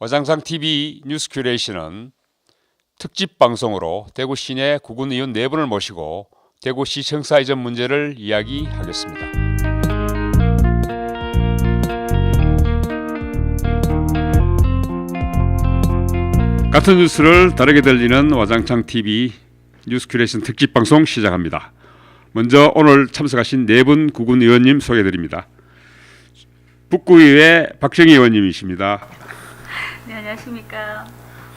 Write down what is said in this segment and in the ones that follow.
와장창 TV 뉴스 큐레이션은 특집 방송으로 대구 시내 구군의원 4분을 모시고 대구 시청사 이전 문제를 이야기하겠습니다. 같은 뉴스를 다르게 들리는 와장창 TV 뉴스 큐레이션 특집 방송 시작합니다. 먼저 오늘 참석하신 4분 구군의원님 소개드립니다. 북구의회 박정희 의원님이십니다. 네, 안녕하십니까.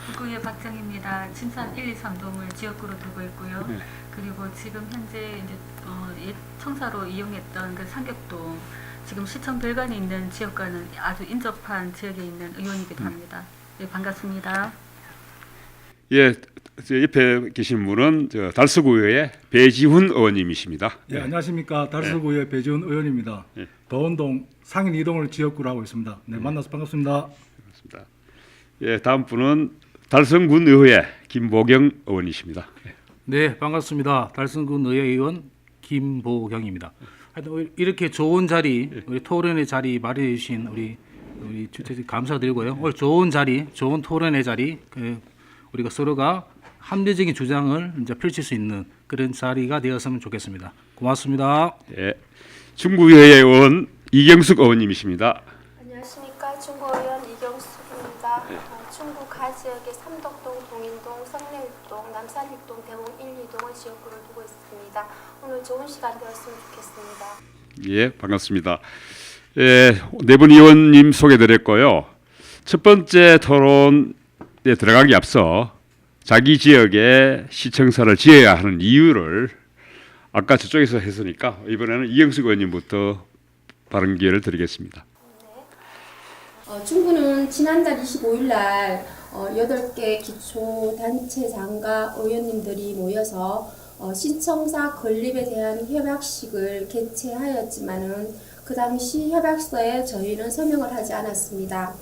북구의회 박정희입니다. 침산 1, 2, 3동을 지역구로 두고 있고요. 네. 그리고 지금 현재 이제 옛 청사로 이용했던 그 상격동, 지금 시청 별관이 있는 지역과는 아주 인접한 지역에 있는 의원이기도 합니다. 네, 반갑습니다. 예, 저 옆에 계신 분은 저 달서구의회 배지훈 의원님이십니다. 예, 안녕하십니까. 달서구의 배지훈 의원입니다. 예. 도원동 상인 2동을 지역구로 하고 있습니다. 네, 만나서 반갑습니다. 반갑습니다. 예, 다음 분은 달성군의회 김보경 의원이십니다. 예. 네, 반갑습니다. 달성군 의회의원 김보경입니다. 하여튼 이렇게 좋은 자리, 우리 토론의 자리 마련해 주신 우리 주최진 감사드리고요. 오늘 좋은 자리, 좋은 토론의 자리, 우리가 서로가 합리적인 주장을 이제 펼칠 수 있는 그런 자리가 되었으면 좋겠습니다. 고맙습니다. 예, 중구의회 의원 이경숙 의원님이십니다. 안녕하십니까. 중구의원 이경숙입니다. 중구 가지역의 삼덕동, 동인동, 성내일동, 남산일동, 대봉 1, 2동을 지역구로 두고 있습니다. 오늘 좋은 시간 되었으면 좋겠습니다. 예, 반갑습니다. 예, 4분 의원님 소개드렸고요. 첫 번째 토론에 들어가기 앞서 자기 지역에 시청사를 지어야 하는 이유를 아까 저쪽에서 했으니까 이번에는 이경숙 의원님부터 발언 기회를 드리겠습니다. 중구는 지난달 25일 날 8개 기초단체장과 의원님들이 모여서 시청사 건립에 대한 협약식을 개최하였지만은 그 당시 협약서에 저희는 서명을 하지 않았습니다.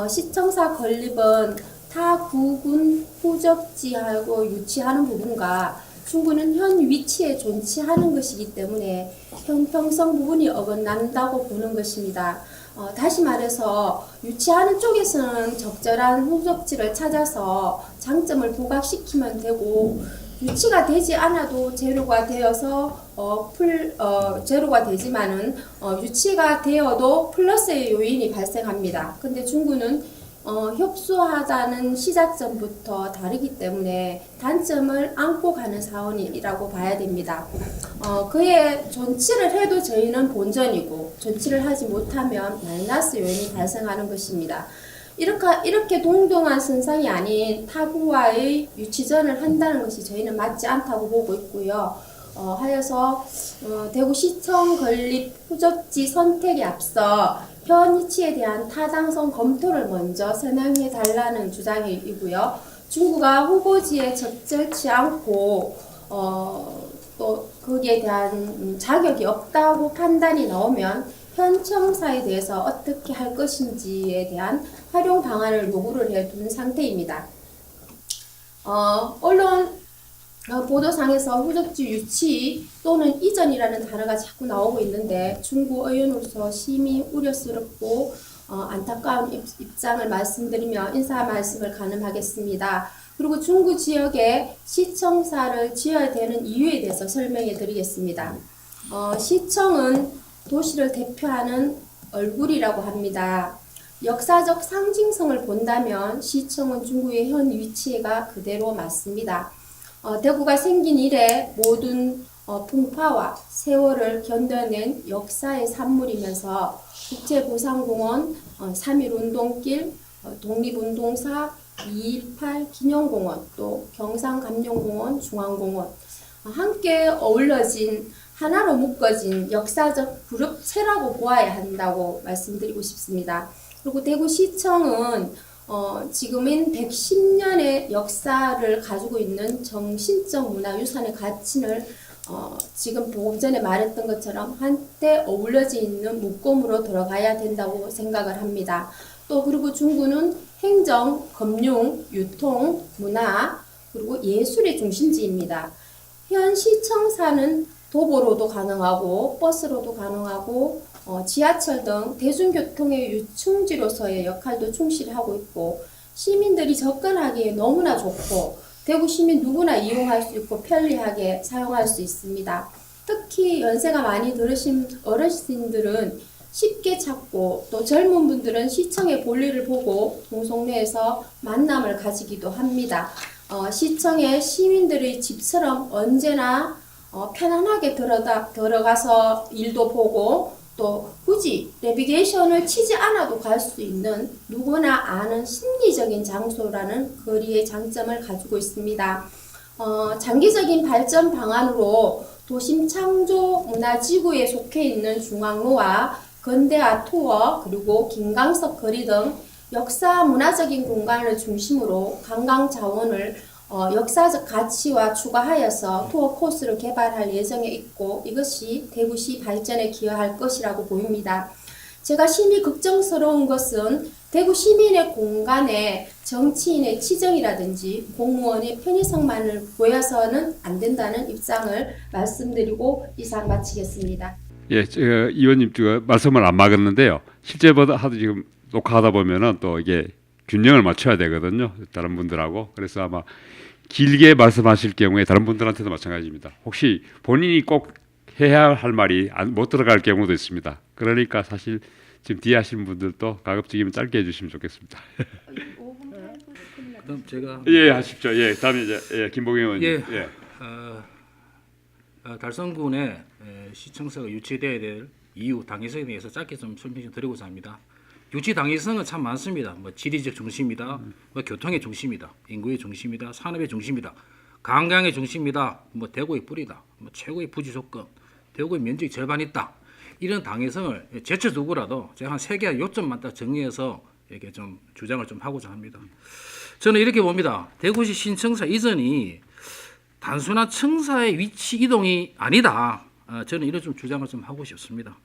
시청사 건립은 타 구군 후적지하고 유치하는 부분과 중구는 현 위치에 존치하는 것이기 때문에 형평성 부분이 어긋난다고 보는 것입니다. 다시 말해서 유치하는 쪽에서는 적절한 후적지를 찾아서 장점을 부각시키면 되고 유치가 되지 않아도 제로가 되어서 제로가 되지만은 유치가 되어도 플러스의 요인이 발생합니다. 근데 중구는 협소하다는 시작점부터 다르기 때문에 단점을 안고 가는 사원이라고 봐야 됩니다. 그에 존치를 해도 저희는 본전이고 존치를 하지 못하면 마이너스 요인이 발생하는 것입니다. 이렇게 동등한 선상이 아닌 타구와의 유치전을 한다는 것이 저희는 맞지 않다고 보고 있고요. 하여서 대구시청 건립 후적지 선택에 앞서 현 위치에 대한 타당성 검토를 먼저 설명해 달라는 주장이고요. 중구가 후보지에 적절치 않고 또 거기에 대한 자격이 없다고 판단이 나오면 현 청사에 대해서 어떻게 할 것인지에 대한 활용 방안을 요구를 해둔 상태입니다. 언론 보도상에서 후적지 유치 또는 이전이라는 단어가 자꾸 나오고 있는데 중구 의원으로서 심히 우려스럽고 안타까운 입장을 말씀드리며 인사 말씀을 가늠하겠습니다. 그리고 중구 지역에 시청사를 지어야 되는 이유에 대해서 설명해 드리겠습니다. 시청은 도시를 대표하는 얼굴이라고 합니다. 역사적 상징성을 본다면 시청은 중구의 현 위치가 그대로 맞습니다. 대구가 생긴 이래 모든 풍파와 세월을 견뎌낸 역사의 산물이면서 국제보상공원, 3.1운동길, 독립운동사, 2.28 기념공원, 또 경상감룡공원, 중앙공원 함께 어울러진 하나로 묶어진 역사적 그룹체라고 보아야 한다고 말씀드리고 싶습니다. 그리고 대구시청은 지금은 110년의 역사를 가지고 있는 정신적 문화유산의 가치를 지금 조금 전에 말했던 것처럼 한때 어울려져 있는 묶음으로 들어가야 된다고 생각을 합니다. 또 그리고 중구는 행정, 금융, 유통, 문화, 그리고 예술의 중심지입니다. 현 시청사는 도보로도 가능하고 버스로도 가능하고 지하철 등 대중교통의 유충지로서의 역할도 충실하고 있고 시민들이 접근하기에 너무나 좋고 대구 시민 누구나 이용할 수 있고 편리하게 사용할 수 있습니다. 특히 연세가 많이 들으신 어르신들은 쉽게 찾고 또 젊은 분들은 시청의 볼일을 보고 동성로에서 만남을 가지기도 합니다. 시청에 시민들의 집처럼 언제나 편안하게 들어가서 일도 보고 또 굳이 내비게이션을 치지 않아도 갈 수 있는 누구나 아는 심리적인 장소라는 거리의 장점을 가지고 있습니다. 장기적인 발전 방안으로 도심 창조 문화지구에 속해 있는 중앙로와 건대아 투어 그리고 김강석 거리 등 역사 문화적인 공간을 중심으로 관광 자원을 역사적 가치와 추가하여서 투어 코스를 개발할 예정에 있고 이것이 대구시 발전에 기여할 것이라고 보입니다. 제가 심히 걱정스러운 것은 대구 시민의 공간에 정치인의 치정이라든지 공무원의 편의성만을 보여서는 안 된다는 입장을 말씀드리고 이상 마치겠습니다. 예, 의원님 말씀을 안 막았는데요. 실제보다 하도 지금 녹화하다 보면은 또 이게 균형을 맞춰야 되거든요. 다른 분들하고. 그래서 아마 길게 말씀하실 경우에 다른 분들한테도 마찬가지입니다. 혹시 본인이 꼭 해야 할 말이 못 들어갈 경우도 있습니다. 그러니까 사실 지금 뒤에 하시는 분들도 가급적이면 짧게 해주시면 좋겠습니다. 그럼 제가 예, 하십시오. 예, 다음에 이제 김봉영 의원님. 예. 달성군의 시청사가 유치되어야 될 이유 당위성에 대해서 짧게 좀 설명 좀 드리고자 합니다. 유치 당위성은 참 많습니다. 뭐 지리적 중심이다, 뭐 교통의 중심이다, 인구의 중심이다, 산업의 중심이다, 관광의 중심이다, 뭐 대구의 뿌리다, 뭐 최고의 부지 조건, 대구의 면적이 절반 있다. 이런 당위성을 제쳐 두고라도 제가 한 3개 요점만 딱 정리해서 이렇게 좀 주장을 좀 하고자 합니다. 저는 이렇게 봅니다. 대구시 신청사 이전이 단순한 청사의 위치 이동이 아니다. 저는 이런 좀 주장을 좀 하고 싶습니다.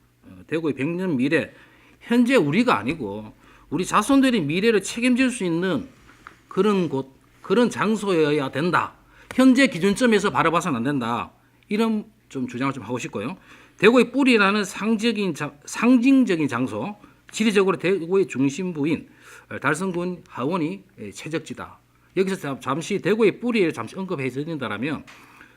대구의 100년 미래, 현재 우리가 아니고 우리 자손들이 미래를 책임질 수 있는 그런 곳, 그런 장소여야 된다. 현재 기준점에서 바라봐서는 안 된다. 이런 좀 주장을 좀 하고 싶고요. 대구의 뿌리라는 상징적인 장소, 지리적으로 대구의 중심부인 달성군 하원이 최적지다. 여기서 잠시 대구의 뿌리를 잠시 언급해 드린다면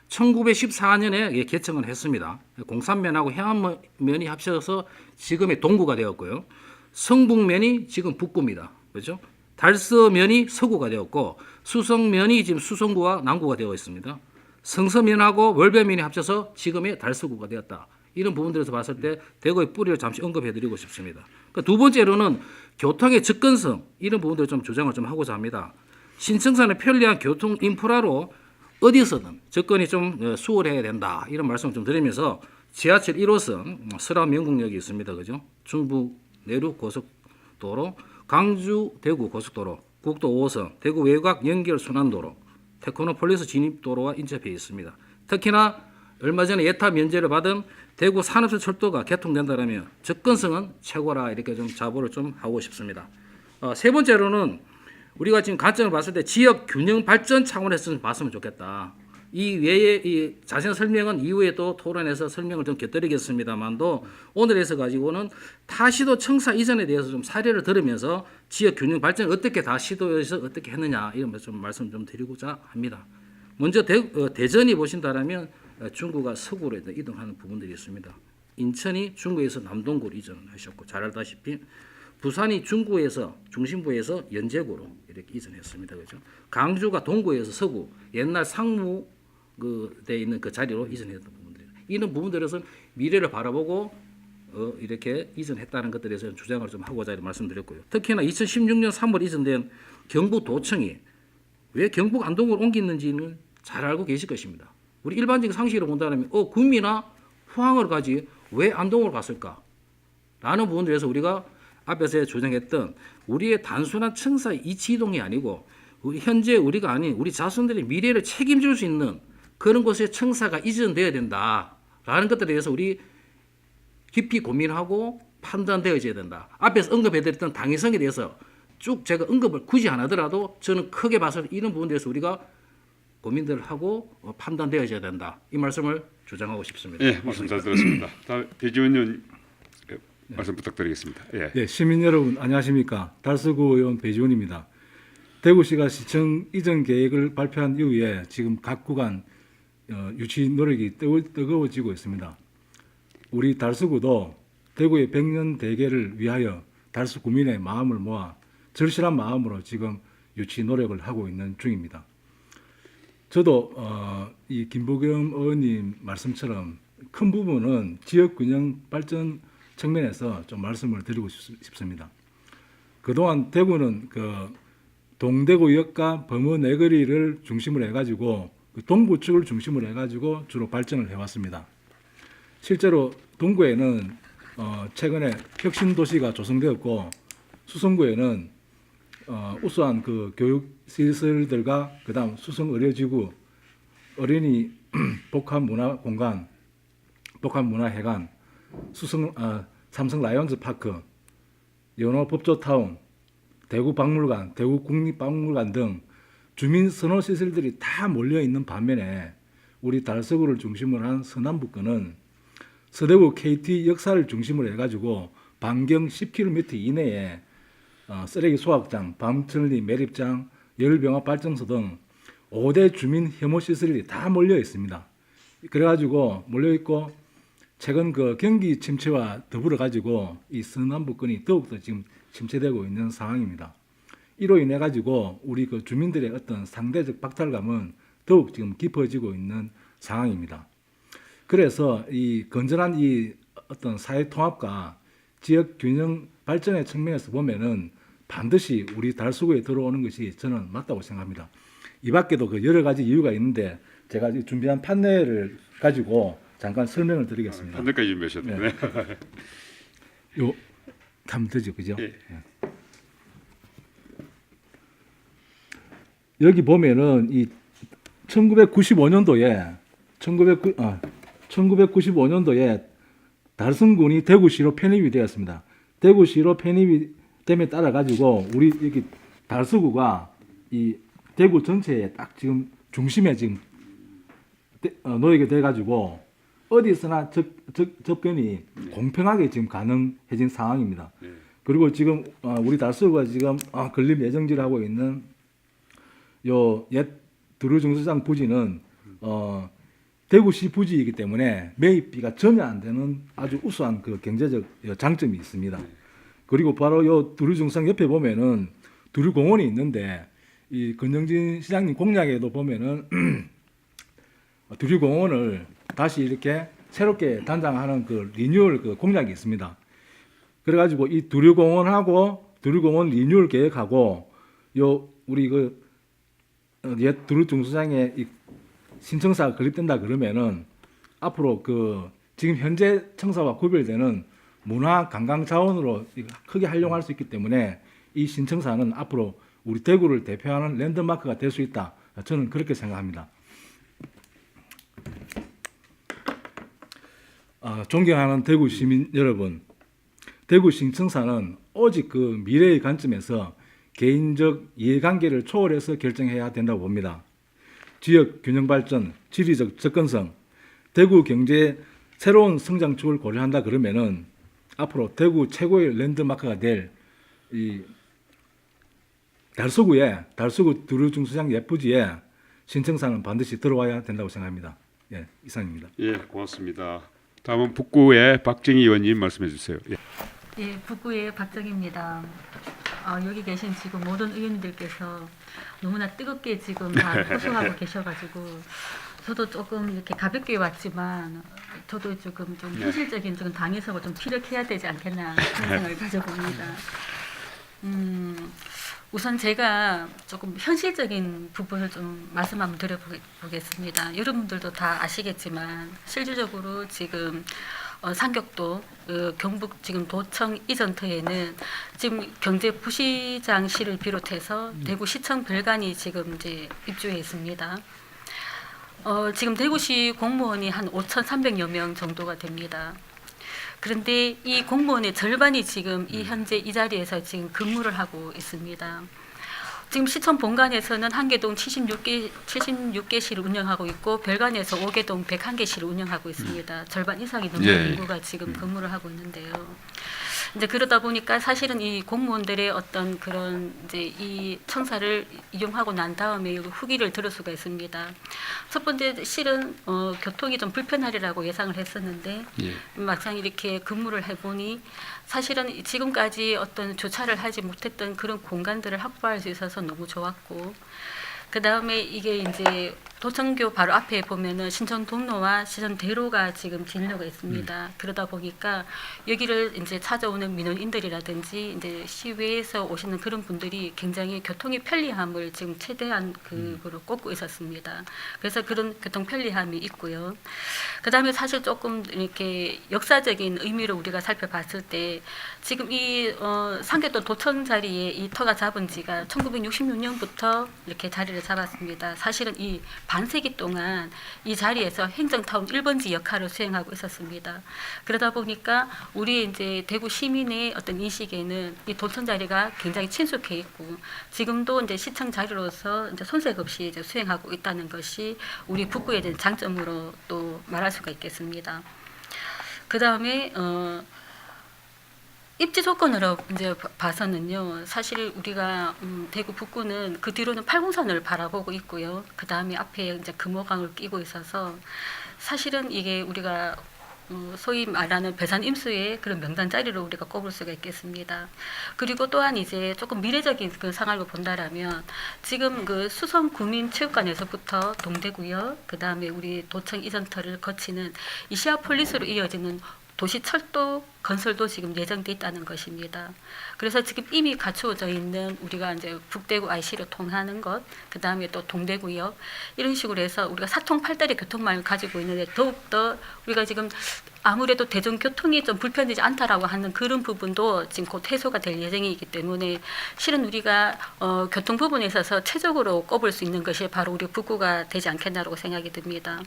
1914년에 개청을 했습니다. 공산면하고 해안면이 합쳐서 지금의 동구가 되었고요. 성북면이 지금 북구입니다. 그렇죠? 달서면이 서구가 되었고 수성면이 지금 수성구와 남구가 되어 있습니다. 성서면하고 월배면이 합쳐서 지금의 달서구가 되었다. 이런 부분들에서 봤을 때 대구의 뿌리를 잠시 언급해 드리고 싶습니다. 그러니까 두 번째로는 교통의 접근성 이런 부분들을 좀 주장을 좀 하고자 합니다. 신청사는 편리한 교통 인프라로 어디서든 접근이 좀 수월해야 된다. 이런 말씀을 좀 드리면서 지하철 1호선 설암 영국역이 있습니다. 그죠? 중부 내륙 고속도로, 광주 대구 고속도로, 국도 5호선, 대구 외곽 연결 순환도로, 테크노폴리스 진입도로와 인접해 있습니다. 특히나 얼마 전에 예타 면제를 받은 대구 산업선 철도가 개통된다면 접근성은 최고라 이렇게 좀 자부를 좀 하고 싶습니다. 세 번째로는 우리가 지금 관점을 봤을 때 지역 균형 발전 차원에서 봤으면 좋겠다. 이 외에 이 자세한 설명은 이후에 또 토론에서 설명을 좀 곁들이겠습니다만도 오늘에서 가지고는 타시도 청사 이전에 대해서 좀 사례를 들으면서 지역 균형 발전을 어떻게 다 시도해서 어떻게 했느냐 이런 좀 말씀 좀 드리고자 합니다. 먼저 대전이 보신다라면 중구가 서구로 이동하는 부분들이 있습니다. 인천이 중구에서 남동구로 이전하셨고 잘 알다시피 부산이 중구에서 중심부에서 연제구로 이렇게 이전했습니다. 그죠? 강주가 동구에서 서구 옛날 상무 돼 있는 그 자리로 이전했던 부분들입니다. 이런 부분들에서 미래를 바라보고 이렇게 이전했다는 것들에 대해서 주장을 좀 하고자 말씀드렸고요. 특히나 2016년 3월 이전된 경북도청이 왜 경북 안동으로 옮겼는지는 잘 알고 계실 것입니다. 우리 일반적인 상식으로 본다면 구미나 포항을 가지 왜 안동으로 갔을까? 라는 부분들에서 우리가 앞에서 주장했던 우리의 단순한 청사 이치 이동이 아니고 우리 현재 우리가 아닌 우리 자손들의 미래를 책임질 수 있는 그런 곳에 청사가 이전되어야 된다라는 것들에 대해서 우리 깊이 고민하고 판단되어져야 된다. 앞에서 언급해드렸던 당위성에 대해서 쭉 제가 언급을 굳이 안 하더라도 저는 크게 봐서 이런 부분에 대해서 우리가 고민들을 하고 판단되어져야 된다. 이 말씀을 주장하고 싶습니다. 예, 말씀 잘 들었습니다. 다음 배지원 의원 말씀 부탁드리겠습니다. 예. 네, 시민 여러분 안녕하십니까? 달서구 의원 배지훈입니다. 대구시가 시청 이전 계획을 발표한 이후에 지금 각 구간 유치 노력이 뜨거워지고 있습니다. 우리 달서구도 대구의 100년 대계를 위하여 달서 구민의 마음을 모아 절실한 마음으로 지금 유치 노력을 하고 있는 중입니다. 저도 이 김보경 의원님 말씀처럼 큰 부분은 지역 균형 발전 측면에서 좀 말씀을 드리고 싶습니다. 그동안 대구는 그 동대구역과 범어 내거리를 중심으로 해가지고 그 동부 측을 중심으로 해가지고 주로 발전을 해왔습니다. 실제로 동구에는 최근에 혁신 도시가 조성되었고 수성구에는 우수한 그 교육 시설들과 그다음 수성 의료지구, 어린이 복합 문화 공간, 복합 문화 회관, 삼성 라이온즈 파크, 연호 법조타운, 대구 박물관, 대구 국립박물관 등 주민 선호 시설들이 다 몰려 있는 반면에 우리 달서구를 중심으로 한 서남북구는 서대구 KT 역사를 중심으로 해가지고 반경 10km 이내에 쓰레기 소각장, 밤천리 매립장, 열병합 발전소 등 5대 주민 혐오 시설이 다 몰려 있습니다. 그래가지고 몰려 있고 최근 그 경기 침체와 더불어 가지고 이 서남북권이 더욱더 지금 침체되고 있는 상황입니다. 이로 인해 가지고 우리 그 주민들의 어떤 상대적 박탈감은 더욱 지금 깊어지고 있는 상황입니다. 그래서 이 건전한 이 어떤 사회 통합과 지역 균형 발전의 측면에서 보면은 반드시 우리 달서구에 들어오는 것이 저는 맞다고 생각합니다. 이 밖에도 그 여러 가지 이유가 있는데 제가 준비한 판넬을 가지고 잠깐 설명을 드리겠습니다. 판넬까지 준비하셨네. 요 하면 되죠, 그죠? 예. 여기 보면은 이 1995년도에 1995년도에 달성군이 대구시로 편입이 되었습니다. 대구시로 편입이 됨에 따라 가지고 우리 여기 달서구가 이 대구 전체에 딱 지금 중심에 지금 놓이게 돼 가지고 어디서나 접근이 공평하게 지금 가능해진 상황입니다. 그리고 지금 우리 달서구가 지금 건립 예정지를 하고 있는 요 옛 두루중수장 부지는 대구시 부지이기 때문에 매입비가 전혀 안 되는 아주 우수한 그 경제적 장점이 있습니다. 그리고 바로 요 두루중수장 옆에 보면은 두루공원이 있는데 이 권영진 시장님 공약에도 보면은 두루공원을 다시 이렇게 새롭게 단장하는 그 리뉴얼 그 공약이 있습니다. 그래가지고 이 두류공원하고 두류공원 리뉴얼 계획하고 요 우리 그 옛 두류중수장의 이 신청사가 건립된다 그러면은 앞으로 그 지금 현재 청사와 구별되는 문화 관광 자원으로 크게 활용할 수 있기 때문에 이 신청사는 앞으로 우리 대구를 대표하는 랜드마크가 될 수 있다. 저는 그렇게 생각합니다. 존경하는 대구 시민 여러분, 대구 신청사는 오직 그 미래의 관점에서 개인적 이해관계를 초월해서 결정해야 된다고 봅니다. 지역 균형 발전, 지리적 접근성, 대구 경제의 새로운 성장축을 고려한다 그러면은 앞으로 대구 최고의 랜드마크가 될 이 달서구 두루중수장 예부지에 신청사는 반드시 들어와야 된다고 생각합니다. 예, 이상입니다. 예, 고맙습니다. 다음은 북구의 박정희 의원님 말씀해 주세요. 예. 예, 북구의 박정희입니다. 여기 계신 지금 모든 의원님들께서 너무나 뜨겁게 지금 다 호소하고 계셔가지고 저도 조금 이렇게 가볍게 왔지만 저도 조금 좀 현실적인 좀 당에서 좀 피력해야 되지 않겠나 그런 생각을 가져봅니다. 우선 제가 조금 현실적인 부분을 좀 말씀 한번 드려보겠습니다. 여러분들도 다 아시겠지만 실질적으로 지금 상격도 경북 지금 도청 이전터에는 지금 경제부시장시를 비롯해서 대구시청 별관이 지금 이제 입주해 있습니다. 지금 대구시 공무원이 한 5,300여 명 정도가 됩니다. 그런데 이 공무원의 절반이 지금 이 현재 이 자리에서 지금 근무를 하고 있습니다. 지금 시청 본관에서는 한계동 76개실을 운영하고 있고 별관에서 5개동 101개실을 운영하고 있습니다. 절반 이상이 넘는 예. 인구가 지금 근무를 하고 있는데요. 이제 그러다 보니까 사실은 이 공무원들의 어떤 그런 이제 이 청사를 이용하고 난 다음에 후기를 들을 수가 있습니다. 첫 번째 실은 교통이 좀 불편하리라고 예상을 했었는데 예. 막상 이렇게 근무를 해보니 사실은 지금까지 어떤 조차를 하지 못했던 그런 공간들을 확보할 수 있어서 너무 좋았고, 그 다음에 이게 이제 도청교 바로 앞에 보면은 신천동로와 신천대로가 지금 진로가 있습니다. 그러다 보니까 여기를 이제 찾아오는 민원인들이라든지 이제 시외에서 오시는 그런 분들이 굉장히 교통의 편리함을 지금 최대한 그거로 꼽고 있었습니다. 그래서 그런 교통 편리함이 있고요. 그 다음에 사실 조금 이렇게 역사적인 의미로 우리가 살펴봤을 때 지금 이 상계동 도청 자리에 이 터가 잡은 지가 1966년부터 이렇게 자리를 잡았습니다. 사실은 이 반세기 동안 이 자리에서 행정타운 1번지 역할을 수행하고 있었습니다. 그러다 보니까 우리 이제 대구 시민의 어떤 인식에는 이 도청 자리가 굉장히 친숙해 있고 지금도 이제 시청 자리로서 이제 손색 없이 이제 수행하고 있다는 것이 우리 북구에 대한 장점으로 또 말할 수가 있겠습니다. 그 다음에 입지 조건으로 이제 봐서는요, 사실 우리가 대구 북구는 그 뒤로는 팔공산을 바라보고 있고요. 그 다음에 앞에 이제 금호강을 끼고 있어서 사실은 이게 우리가 소위 말하는 배산 임수의 그런 명단 자리로 우리가 꼽을 수가 있겠습니다. 그리고 또한 이제 조금 미래적인 그 상황을 본다라면 지금 그 수성 구민체육관에서부터 동대구역, 그 다음에 우리 도청 이전터를 거치는 이시아폴리스로 이어지는 도시 철도 건설도 지금 예정돼 있다는 것입니다. 그래서 지금 이미 갖추어져 있는 우리가 이제 북대구 IC로 통하는 것, 그 다음에 또 동대구역 이런 식으로 해서 우리가 사통팔달의 교통망을 가지고 있는데 더욱더 우리가 지금 아무래도 대중교통이 좀 불편하지 않다라고 하는 그런 부분도 지금 곧 해소가 될 예정이기 때문에 실은 우리가 교통 부분에 있어서 최적으로 꼽을 수 있는 것이 바로 우리 북구가 되지 않겠나라고 생각이 듭니다.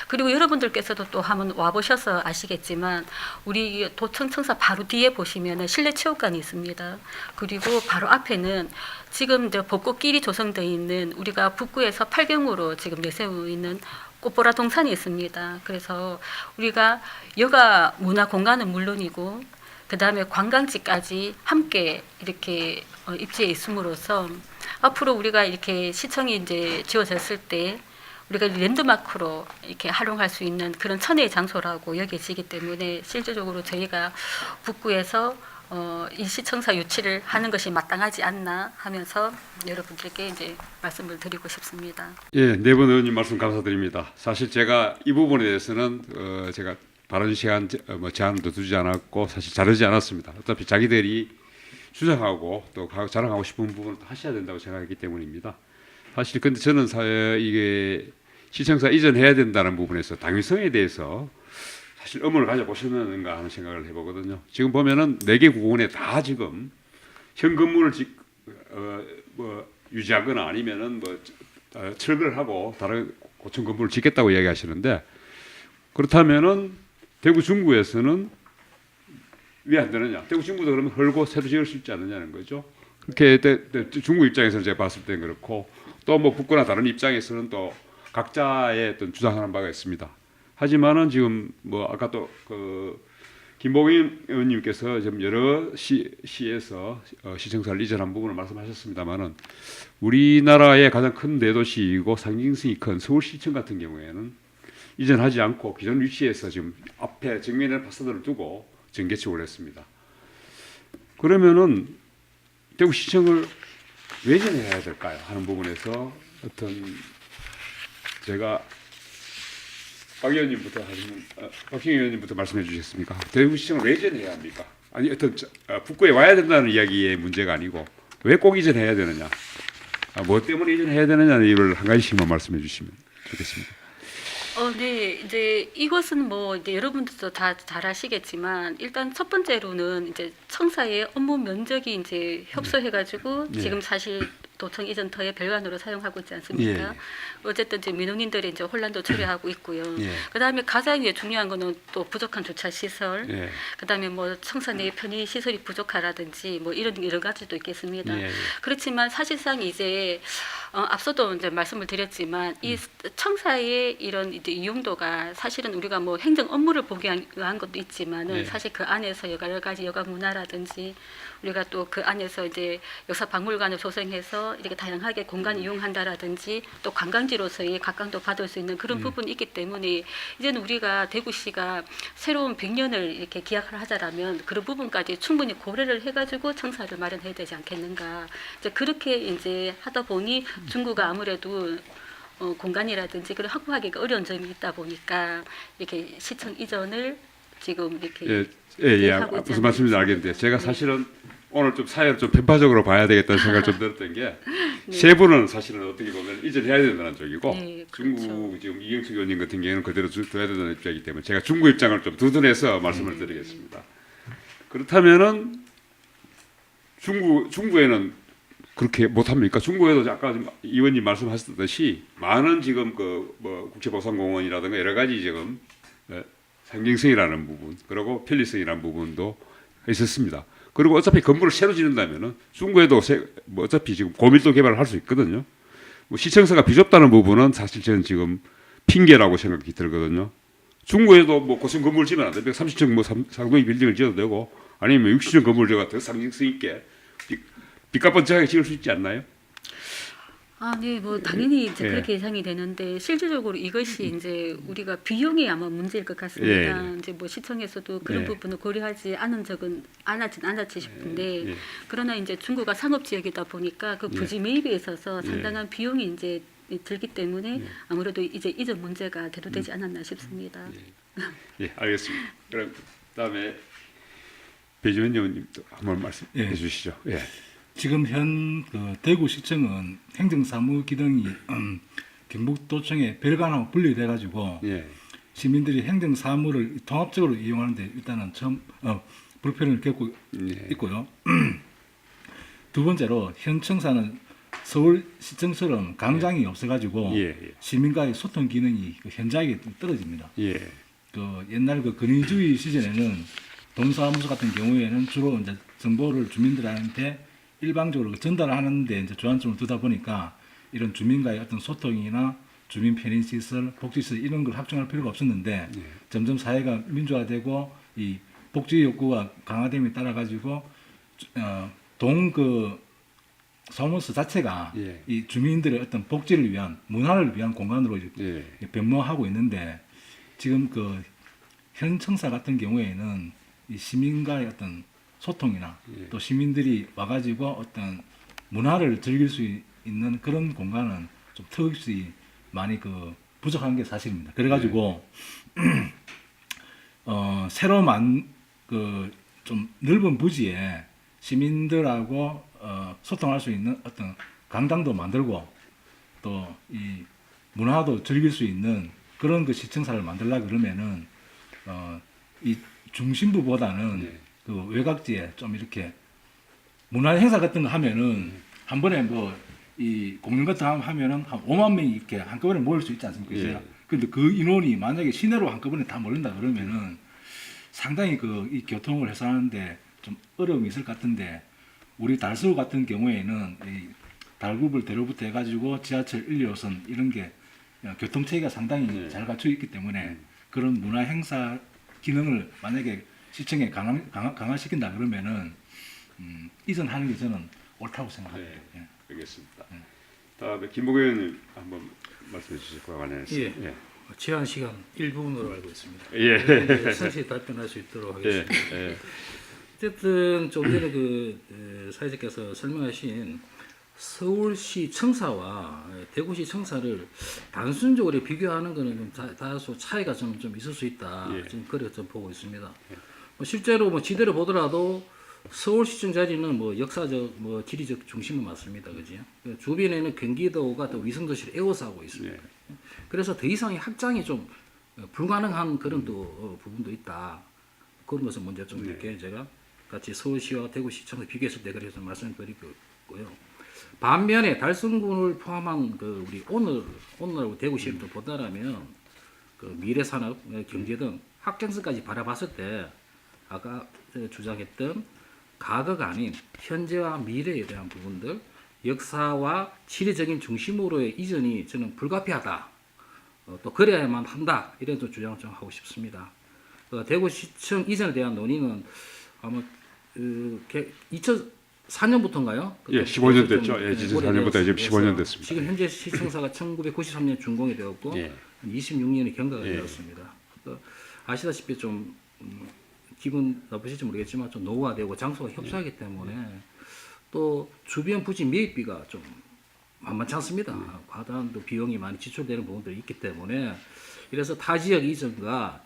그리고 여러분들께서도 또 한번 와보셔서 아시겠지만 우리 도청청사 바로 뒤에 보시면 실내체육관이 있습니다. 그리고 바로 앞에는 지금 이제 벚꽃길이 조성되어 있는 우리가 북구에서 팔경으로 지금 내세우고 있는 꽃보라 동산이 있습니다. 그래서 우리가 여가 문화 공간은 물론이고 그 다음에 관광지까지 함께 이렇게 입지에 있음으로써 앞으로 우리가 이렇게 시청이 이제 지어졌을 때 우리가 랜드마크로 이렇게 활용할 수 있는 그런 천혜의 장소라고 여겨지기 때문에 실질적으로 저희가 북구에서 이 시청사 유치를 하는 것이 마땅하지 않나 하면서 여러분들께 이제 말씀을 드리고 싶습니다. 예, 네 분 의원님 말씀 감사드립니다. 사실 제가 이 부분에 대해서는 제가 발언 시간 제한도 두지 않았고 사실 자르지 않았습니다. 어차피 자기들이 주장하고 또 자랑하고 싶은 부분을 하셔야 된다고 생각했기 때문입니다. 사실 근데 저는 이게 시청사 이전해야 된다는 부분에서 당위성에 대해서 사실 의문을 가져보셨는가 하는 생각을 해보거든요. 지금 보면은 4개 구군에 다 지금 현 건물을 유지하거나 아니면은 철거를 하고 다른 고층 건물을 짓겠다고 이야기하시는데 그렇다면은 대구 중구에서는 왜 안 되느냐? 대구 중구도 그러면 헐고 새로 지을 수 있지 않느냐는 거죠. 그렇게 중구 입장에서는 제가 봤을 때는 그렇고 또 뭐 북구나 다른 입장에서는 또 각자의 어떤 주장하는 바가 있습니다. 하지만은 지금 뭐 아까 또 그 김봉인 의원님께서 지금 여러 시에서 시청사를 이전한 부분을 말씀하셨습니다만은 우리나라의 가장 큰 대도시이고 상징성이 큰 서울시청 같은 경우에는 이전하지 않고 기존 위치에서 지금 앞에 정면에 파사드를 두고 전개축을 했습니다. 그러면은 대구시청을 왜 이전해야 될까요? 하는 부분에서 어떤 제가 박 의원님부터 하시면 박형 의원님부터 말씀해 주시겠습니까? 대구시청을 왜 이전해야 합니까? 아니 어떤 북구에 와야 된다는 이야기의 문제가 아니고 왜 꼭 이전해야 되느냐? 뭐 때문에 이전해야 되느냐는 이걸 한 가지씩만 말씀해 주시면 좋겠습니다. 네, 이제 이것은 뭐 이제 여러분들도 다 잘 아시겠지만 일단 첫 번째로는 이제 청사의 업무 면적이 이제 협소해가지고 네. 지금 사실 도청 이전터의 별관으로 사용하고 있지 않습니까? 예. 어쨌든 이제 민원인들이 이제 혼란도 초래하고 있고요. 예. 그다음에 가장 이제 중요한 거는 또 부족한 주차 시설, 예. 그다음에 뭐 청사 내 편의 시설이 부족하라든지 뭐 이런 여러 가지도 있겠습니다. 예. 그렇지만 그렇지만 사실상 이제 앞서도 이제 말씀을 드렸지만 이 청사의 이런 이제 이용도가 사실은 우리가 뭐 행정 업무를 보기 위한 것도 있지만은 예. 사실 그 안에서 여러 가지 여가 문화라든지 우리가 또 그 안에서 이제 역사 박물관을 조성해서 이렇게 다양하게 공간 이용한다라든지 또 관광지로서의 각광도 받을 수 있는 그런 부분이 있기 때문에 이제는 우리가 대구시가 새로운 100년을 이렇게 기약을 하자라면 그런 부분까지 충분히 고려를 해가지고 청사를 마련해야 되지 않겠는가. 이제 그렇게 이제 하다 보니 중구가 아무래도 공간이라든지 그걸 확보하기가 어려운 점이 있다 보니까 이렇게 시청 이전을 지금 이렇게 무슨 계획하고 있지 않나 말씀인지 싶습니다. 알겠는데 제가 네. 사실은 오늘 좀 사회를 좀 편파적으로 봐야 되겠다는 생각을 좀 들었던 게 네. 세부는 사실은 어떻게 보면 이전해야 된다는 쪽이고 네, 중구 그렇죠. 지금 이경수 의원님 같은 경우는 그대로 둬야 된다는 입장이기 때문에 제가 중구 입장을 좀 두둔해서 말씀을 드리겠습니다. 그렇다면은 중구에는 그렇게 못합니까? 중구에도 아까 의원님 말씀하셨듯이 많은 지금 그 뭐 국제보상공원이라든가 여러 가지 지금 상징성이라는 부분 그리고 편리성이라는 부분도 있었습니다. 그리고 어차피 건물을 새로 짓는다면은 중구에도 뭐 어차피 지금 고밀도 개발을 할 수 있거든요. 뭐 시청사가 비좁다는 부분은 사실 저는 지금 핑계라고 생각이 들거든요. 중구에도 뭐 고층 건물 지면 안 돼. 130층 뭐 상동이 빌딩을 지어도 되고 아니면 60층 건물 지어가 더 상징성 있게 빚값번쩍하게 지을 수 있지 않나요? 네, 뭐 당연히 이제 예. 그렇게 예상이 되는데 실질적으로 이것이 이제 우리가 비용이 아마 문제일 것 같습니다. 예. 이제 뭐 시청에서도 그런 예. 부분을 고려하지 않은 적은 않았지 싶은데 예. 그러나 이제 중구가 상업 지역이다 보니까 그 예. 부지 매입에 있어서 예. 상당한 비용이 이제 들기 때문에 아무래도 이제 이전 문제가 대두되지 않았나 싶습니다. 예, 알겠습니다. 그럼 그다음에 배지원 의원님도 한번 말씀해 예. 주시죠. 예. 지금 현 대구시청은 행정사무 기능이 경북도청의 별관하고 분리돼 가지고 예. 시민들이 행정사무를 통합적으로 이용하는데 일단은 처음 불편을 겪고 예. 있고요. 두 번째로 현 청사는 서울시청처럼 강장이 없어가지고 예. 예. 시민과의 소통 기능이 현저하게 떨어집니다. 예. 그 옛날 그 근위주의 시절에는 동사무소 같은 경우에는 주로 이제 정보를 주민들한테 일방적으로 전달하는데 이제 주안점을 두다 보니까 이런 주민과의 어떤 소통이나 주민 편의시설, 복지시설 이런 걸 확충할 필요가 없었는데 점점 사회가 민주화되고 이 복지 욕구가 강화됨에 따라 가지고 그 사무소 자체가 예. 이 주민들의 어떤 복지를 위한 문화를 위한 공간으로 예. 변모하고 있는데 지금 그 현 청사 같은 경우에는 이 시민과의 어떤 소통이나 예. 또 시민들이 와가지고 어떤 문화를 즐길 수 있는 그런 공간은 좀 턱없이 많이 그 부족한 게 사실입니다. 그래가지고 새로 그 좀 넓은 부지에 시민들하고 소통할 수 있는 어떤 강당도 만들고 또 이 문화도 즐길 수 있는 그런 그 시청사를 만들려 그러면은 이 중심부보다는 네. 그 외곽지에 좀 이렇게 문화 행사 같은 거 하면은 한 번에 뭐 이 공연 같은 거 하면은 한 5만 명이 이렇게 한꺼번에 모일 수 있지 않습니까? 예. 근데 그 인원이 만약에 시내로 한꺼번에 다 몰린다 그러면은 상당히 그 이 교통을 해소하는데 좀 어려움이 있을 것 같은데 우리 달서구 같은 경우에는 이 달구불 대로부터 해가지고 지하철 1, 2호선 이런 게 교통체계가 상당히 네. 잘 갖춰 있기 때문에 그런 문화 행사 기능을 만약에 시청에 강화시킨다 그러면은 이전하는 게 저는 옳다고 생각합니다. 네. 예. 알겠습니다. 다음에 김보경 의원님 한번 말씀해 주실 것 관련해서. 예. 제한 시간 1분으로 알고 있습니다. 예. 상세히 답변할 수 있도록 예. 하겠습니다. 예. 어쨌든 좀 전에 그 사회자께서 설명하신 서울시 청사와 대구시 청사를 단순적으로 비교하는 것은 좀 다소 차이가 좀 있을 수 있다. 예. 지금 그렇게 좀 보고 있습니다. 뭐 실제로 뭐 지대로 보더라도 서울시청 자리는 뭐 역사적 뭐 지리적 중심은 맞습니다, 그지? 주변에는 경기도가 또 위성도시를 에워싸고 있습니다. 예. 그래서 더 이상의 확장이 좀 불가능한 그런 또 부분도 있다. 그런 것은 먼저 좀 이렇게 제가 같이 서울시와 대구시청을 비교했을 때 그래서 말씀드리고요. 반면에 달성군을 포함한 그 우리 오늘하고 대구시를 보다라면 그 미래산업, 경제 등 확장성까지 바라봤을 때 아까 주장했던 과거가 아닌 현재와 미래에 대한 부분들, 역사와 지리적인 중심으로의 이전이 저는 불가피하다. 또 그래야만 한다. 이런 좀 주장을 좀 하고 싶습니다. 대구시청 이전에 대한 논의는 아마 2004년부터인가요? 예, 15년 됐죠. 예, 2004년부터 이제 15년 됐습니다. 지금 현재 시청사가 1993년 준공이 되었고 예. 26년이 경과가 예. 되었습니다. 아시다시피 좀 기분 나쁘실지 모르겠지만 좀 노후화되고 장소가 협소하기 때문에 또 주변 부지 매입비가 좀 만만치 않습니다. 과다한 또 비용이 많이 지출되는 부분들이 있기 때문에 이래서 타 지역 이전과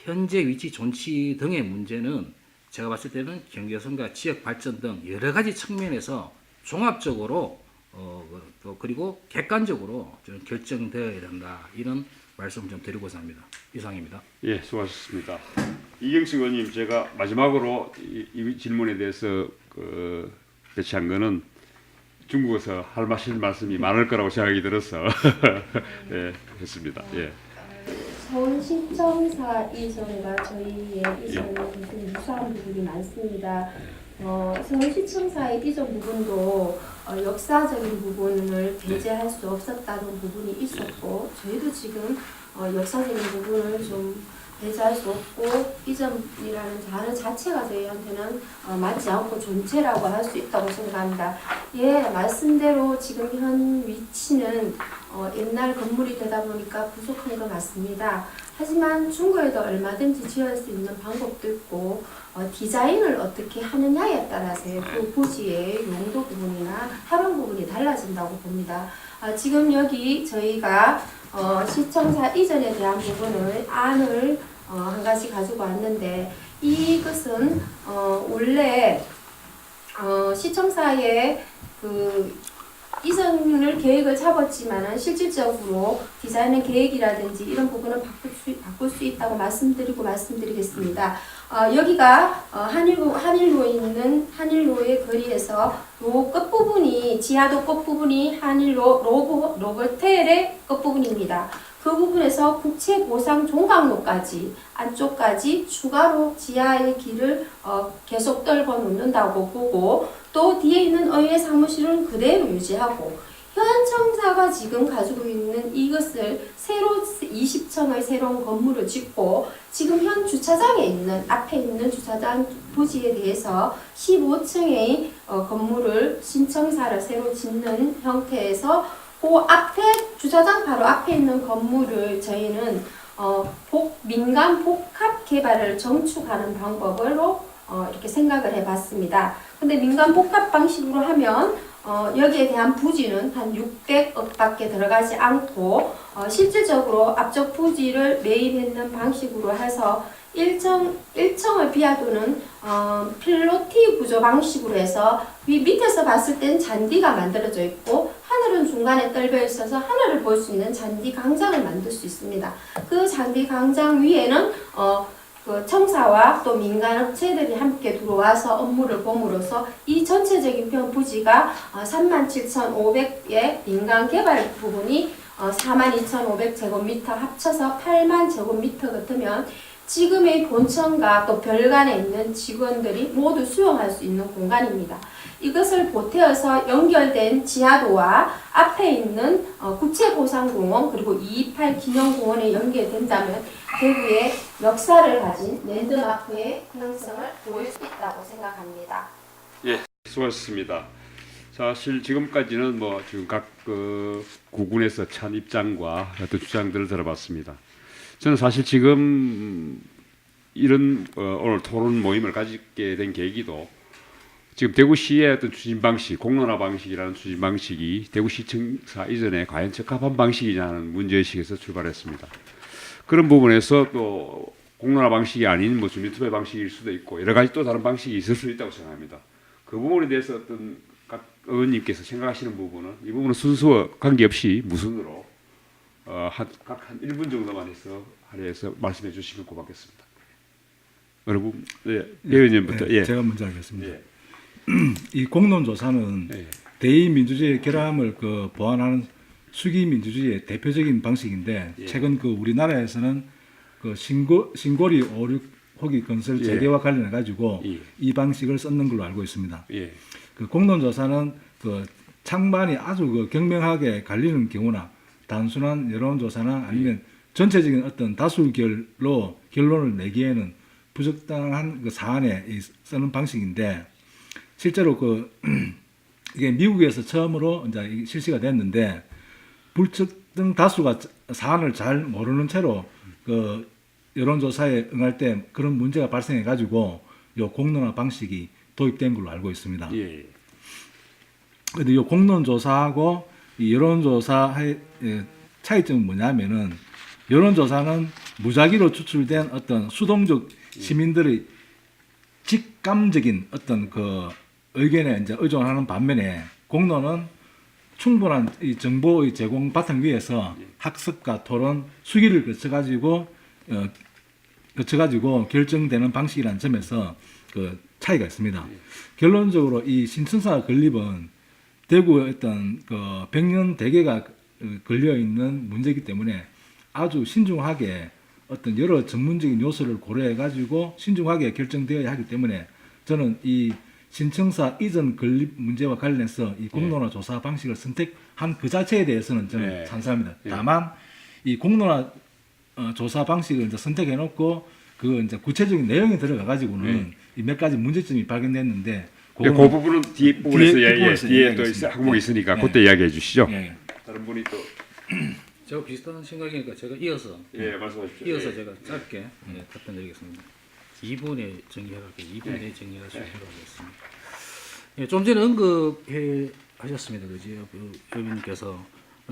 현재 위치 존치 등의 문제는 제가 봤을 때는 경계선과 지역 발전 등 여러 가지 측면에서 종합적으로 또 그리고 객관적으로 좀 결정되어야 된다. 이런 말씀 좀 드리고자 합니다. 이상입니다. 예, 수고하셨습니다. 이경식 의원님, 제가 마지막으로 이 질문에 대해서 배치한 거는 중국에서 하실 말씀이 많을 거라고 생각이 들어서 예, 했습니다. 예. 서울시청사 이전과 저희의 이전은 대부분 유사한 부분이 많습니다. 서울시청사의 이전 부분도 역사적인 부분을 배제할 수 없었다는 부분이 있었고, 저희도 지금 역사적인 부분을 좀 배제할 수 없고, 이전이라는 단어 자체가 저희한테는 맞지 않고 존재라고 할 수 있다고 생각합니다. 예, 말씀대로 지금 현 위치는 옛날 건물이 되다 보니까 부족한 것 같습니다. 하지만 중국에도 얼마든지 지을 수 있는 방법도 있고, 디자인을 어떻게 하느냐에 따라서 그 부지의 용도 부분이나 활용 부분이 달라진다고 봅니다. 지금 여기 저희가 시청사 이전에 대한 부분을 안을 한 가지 가지고 왔는데, 이것은 원래 시청사의 그 이전을 계획을 잡았지만은 실질적으로 디자인의 계획이라든지 이런 부분을 바꿀 수 있다고 말씀드리겠습니다. 여기가 한일로의 거리에서 로 끝부분이 지하도 끝부분이 한일로 로버텔의 끝부분입니다. 그 부분에서 국채보상 종각로까지 안쪽까지 추가로 지하의 길을 계속 떨궈 놓는다고 보고, 또 뒤에 있는 의회 사무실은 그대로 유지하고, 현 청사가 지금 가지고 있는 이것을 새로 20층의 새로운 건물을 짓고, 지금 현 주차장에 있는 앞에 있는 주차장 부지에 대해서 15층의 건물을 신청사를 새로 짓는 형태에서 그 앞에 주차장 바로 앞에 있는 건물을 저희는 민간 복합 개발을 정축하는 방법으로 이렇게 생각을 해봤습니다. 근데 민간 복합 방식으로 하면 여기에 대한 부지는 한 600억밖에 들어가지 않고 실질적으로 앞쪽 부지를 매입했는 방식으로 해서 1층을 비하도는 필로티 구조 방식으로 해서 밑에서 봤을 땐 잔디가 만들어져 있고 하늘은 중간에 떨려 있어서 하늘을 볼 수 있는 잔디 광장을 만들 수 있습니다. 그 잔디 광장 위에는 그 청사와 또 민간 업체들이 함께 들어와서 업무를 봄으로써 이 전체적인 부지가 37,500의 민간 개발 부분이 42,500제곱미터 합쳐서 8만 제곱미터 같으면 지금의 본청과 또 별관에 있는 직원들이 모두 수용할 수 있는 공간입니다. 이것을 보태어서 연결된 지하도와 앞에 있는 국채보상공원 그리고 228 기념공원에 연결된다면 대구의 역사를 가진 랜드마크의 형성을 보일 수 있다고 생각합니다. 예, 수고하셨습니다. 사실 지금까지는 지금 각 구군에서 찬 입장과 어떤 주장들을 들어봤습니다. 저는 사실 지금 이런 오늘 토론 모임을 가지게 된 계기도 지금 대구시의 어떤 추진 방식, 공론화 방식이라는 추진 방식이 대구시청사 이전에 과연 적합한 방식이냐는 문제의식에서 출발했습니다. 그런 부분에서 또 공론화 방식이 아닌 주민투표 방식일 수도 있고 여러 가지 또 다른 방식이 있을 수 있다고 생각합니다. 그 부분에 대해서 어떤 각 의원님께서 생각하시는 부분은 이 부분은 순수와 관계없이 무슨으로 각 한 1분 정도만 해서 말씀해 주시면 고맙겠습니다. 여러분, 네, 의원님부터. 예. 제가 먼저 하겠습니다. 예. 이 공론조사는 예. 대의 민주주의의 결함을 보완하는 수기 민주주의의 대표적인 방식인데 예. 최근 우리나라에서는 신고리 5,6호기 건설 예. 재개와 관련해 가지고 예. 이 방식을 썼는 걸로 알고 있습니다. 예. 공론조사는 창반이 아주 경명하게 갈리는 경우나 단순한 여론조사나 아니면 전체적인 어떤 다수결로 결론을 내기에는 부적당한 사안에 쓰는 방식인데 실제로 이게 미국에서 처음으로 이제 실시가 됐는데 불특정 다수가 사안을 잘 모르는 채로 여론조사에 응할 때 그런 문제가 발생해 가지고 요 공론화 방식이 도입된 걸로 알고 있습니다. 예. 근데 이 공론조사하고 이 여론조사의 차이점은 뭐냐면은 여론조사는 무작위로 추출된 어떤 수동적 시민들의 직감적인 어떤 의견에 이제 의존하는 반면에 공론은 충분한 이 정보의 제공 바탕 위에서 학습과 토론, 수기를 거쳐가지고 결정되는 방식이라는 점에서 차이가 있습니다. 결론적으로 이 신천사 건립은 대구의 어떤 백년 대계가 걸려 있는 문제이기 때문에 아주 신중하게 어떤 여러 전문적인 요소를 고려해 가지고 신중하게 결정되어야 하기 때문에 저는 이 신청사 이전 건립 문제와 관련해서 이 공론화 조사 방식을 선택한 그 자체에 대해서는 저는 예. 찬성합니다. 다만 이 공론화 조사 방식을 이제 선택해 놓고 이제 구체적인 내용에 들어가 가지고는 이 몇 가지 문제점이 발견됐는데 그 부분은 뒤에 부분에서 뒤에 또 이야기하겠습니다. 항목이 있으니까 예. 그때 이야기해 주시죠. 예. 다른 분이 또 제가 비슷한 생각이니까 제가 이어서 말씀하십시오. 이어서 제가 짧게 답변드리겠습니다. 2분에 정리해갈게요. 2분에 정리할 수 있도록 하겠습니다. 예, 좀 전에 언급해 하셨습니다. 그지? 의원님께서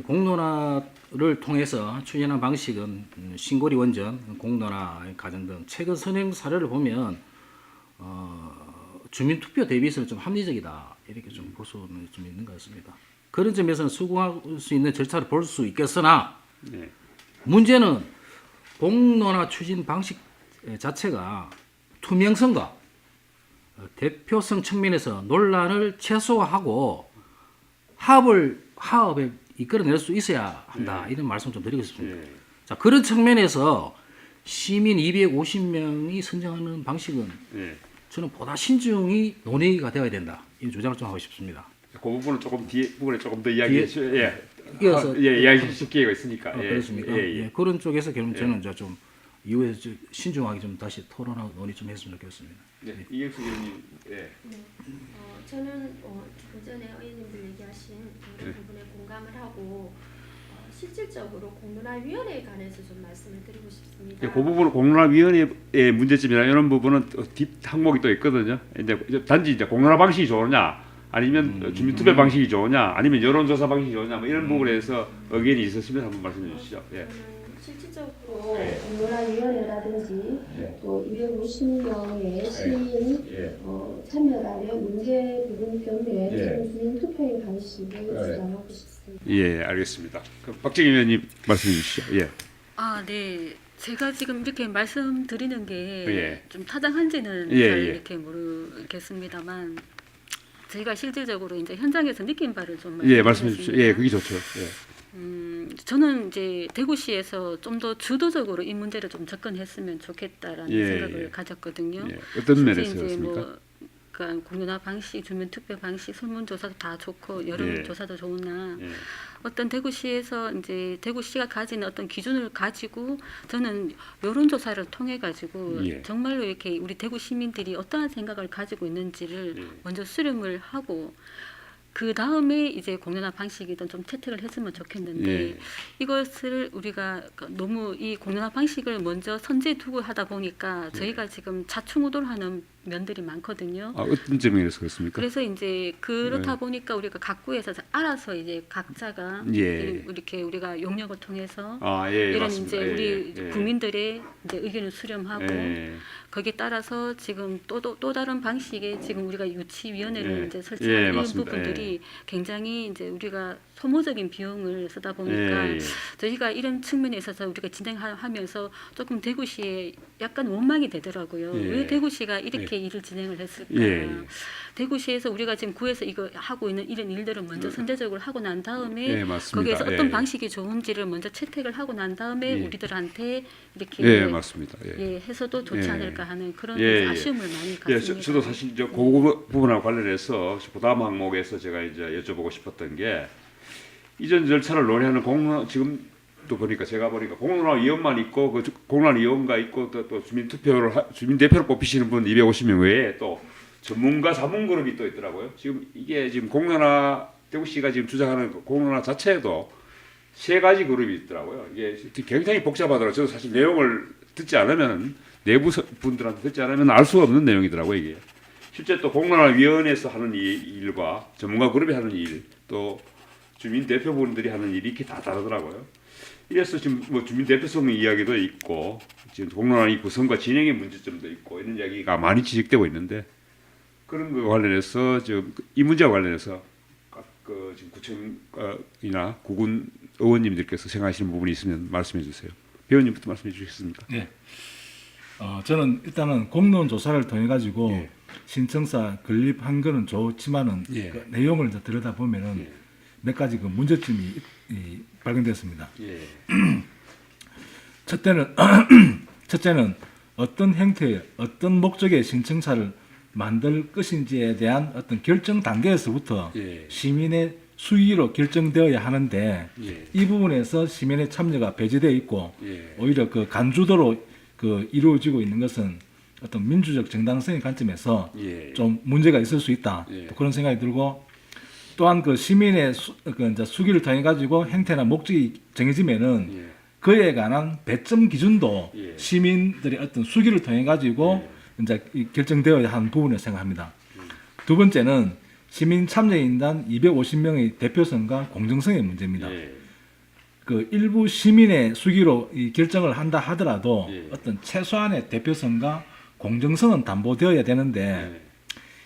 공론화를 통해서 추진한 방식은 신고리 원전, 공론화 과정 등 최근 선행 사례를 보면 주민투표 대비해서는 좀 합리적이다 이렇게 좀 볼 수는 좀 있는 것 같습니다. 그런 점에서는 수긍할 수 있는 절차를 볼 수 있겠으나 네. 문제는 공론화 추진 방식 자체가 투명성과 대표성 측면에서 논란을 최소화하고 화합을 이끌어낼 수 있어야 한다 이런 말씀 좀 드리고 싶습니다. 예. 자, 그런 측면에서 시민 250명이 선정하는 방식은 예. 저는 보다 신중히 논의가 되어야 된다 이 주장을 좀 하고 싶습니다. 그 부분은 조금 뒤에 부분에 조금 더 이야기해 주시죠. 예. 이어서 이야기하실 기회가 있으니까. 예. 그렇습니까? 예. 예, 그런 쪽에서 결국 저는 이제 좀 이후에 신중하게 좀 다시 토론하고 논의 좀 했으면 좋겠습니다. 네. 이경수 의원님. 예. 저는 그 전에 의원님들 얘기하신 그런 부분에 공감을 하고 실질적으로 공론화위원회에 관해서 좀 말씀을 드리고 싶습니다. 그 부분은 공론화위원회의 문제점이나 이런 부분은 뒷 항목이 또 있거든요. 이제 단지 이제 공론화 방식이 좋으냐, 아니면 주민투표 방식이 좋으냐, 아니면 여론조사 방식이 좋으냐, 뭐 이런 부분에 대해서 의견이 있으시면 한번 말씀해 주시죠. 예. 실질적으로 공론화위원회라든지 또 250명의 시민 참여라면 문제 부분 경우에 저는 주민투표의 방식을 주장하고 싶습니다. 예, 알겠습니다. 그럼 박정희 의원님 말씀해 주시죠. 예. 네. 제가 지금 이렇게 말씀드리는 게 좀 예. 타당한지는 예, 잘 예. 이렇게 모르겠습니다만 저희가 실질적으로 이제 현장에서 느낀 바를 좀 예, 말씀해 주십시오. 예, 말씀드리겠습니다. 그게 좋죠. 예. 저는 이제 대구시에서 좀 더 주도적으로 이 문제를 좀 접근했으면 좋겠다라는 예, 생각을 예. 가졌거든요. 예. 어떤 실제 면에서 이제 그렇습니까? 그러니까 공론화 방식, 주민투표 방식, 설문조사도 다 좋고 여론조사도 좋으나 예. 어떤 대구시에서 이제 대구시가 가지는 어떤 기준을 가지고 저는 여론조사를 통해 가지고 예. 정말로 이렇게 우리 대구 시민들이 어떠한 생각을 가지고 있는지를 예. 먼저 수렴을 하고 그 다음에 이제 공론화 방식이든 좀 채택을 했으면 좋겠는데 예. 이것을 우리가 너무 이 공론화 방식을 먼저 선제에 두고 하다 보니까 저희가 지금 자충우돌하는 면들이 많거든요. 어떤 점에서 그렇습니까? 그래서 이제 그렇다 보니까 우리가 각구에서 알아서 이제 각자가 예. 이렇게 우리가 용역을 통해서 예, 이런 맞습니다. 이제 우리 예. 국민들의 이제 의견을 수렴하고 예. 거기에 따라서 지금 또 다른 방식의 지금 우리가 유치위원회를 예. 이제 설치하는 예, 이런 맞습니다. 부분들이 굉장히 이제 우리가 소모적인 비용을 쓰다 보니까 예. 저희가 이런 측면에 있어서 우리가 진행하면서 조금 대구시에 약간 원망이 되더라고요. 예. 왜 대구시가 이렇게 어떻게 일을 진행을 했을까. 예. 대구시에서 우리가 지금 구에서 이거 하고 있는 이런 일들을 먼저 선제적으로 하고 난 다음에 예, 맞습니다. 거기에서 어떤 예. 방식이 좋은지를 먼저 채택을 하고 난 다음에 예. 우리들한테 이렇게 예, 맞습니다. 예. 예, 해서도 좋지 예. 않을까 하는 그런 예, 예. 아쉬움을 많이 예, 갖습니다. 저도 사실 그 부분하고 관련해서 부담 항목에서 제가 이제 여쭤보고 싶었던 게 이전 절차를 논의하는 공론 지금 또 보니까 제가 보니까 공론화위원만 있고 그 공론화위원가 있고 또 주민 대표를 뽑히시는 분 250명 외에 또 전문가 자문 그룹이 또 있더라고요. 지금 이게 지금 공론화 대구시가 지금 주장하는 공론화 자체에도 3가지 그룹이 있더라고요. 이게 굉장히 복잡하더라고요. 저도 사실 내용을 듣지 않으면 내부 분들한테 듣지 않으면 알 수 없는 내용이더라고요. 이게 실제 또 공론화위원회에서 하는 일과 전문가 그룹이 하는 일, 또 주민 대표분들이 하는 일이 이렇게 다 다르더라고요. 이래서 지금 뭐 주민 대표성 이야기도 있고 지금 공론화 구성과 진행의 문제점도 있고 이런 이야기가 많이 지적되고 있는데 그런 거 관련해서 지금 이 문제와 관련해서 각 지금 구청이나 구군 의원님들께서 생각하시는 부분이 있으면 말씀해 주세요. 배우님부터 말씀해 주시겠습니까? 네. 저는 일단은 공론 조사를 통해 가지고 예. 신청사 건립한 거는 좋지만은 예. 그 내용을 이제 들여다 보면은 예. 몇 가지 그 문제점이 발견됐습니다. 예. 첫째는 어떤 형태의 어떤 목적의 신청사를 만들 것인지에 대한 어떤 결정 단계에서부터 예. 시민의 수의로 결정되어야 하는데 예. 이 부분에서 시민의 참여가 배제되어 있고 예. 오히려 그 간주도로 그 이루어지고 있는 것은 어떤 민주적 정당성의 관점에서 예. 좀 문제가 있을 수 있다. 예. 또 그런 생각이 들고 또한 그 시민의 이제 수기를 통해 가지고 행태나 목적이 정해지면은 예. 그에 관한 배점 기준도 예. 시민들의 어떤 수기를 통해 가지고 이제 결정되어야 하는 부분을 생각합니다. 두 번째는 시민 참여인단 250명의 대표성과 공정성의 문제입니다. 예. 그 일부 시민의 수기로 이 결정을 한다 하더라도 예. 어떤 최소한의 대표성과 공정성은 담보되어야 되는데 예.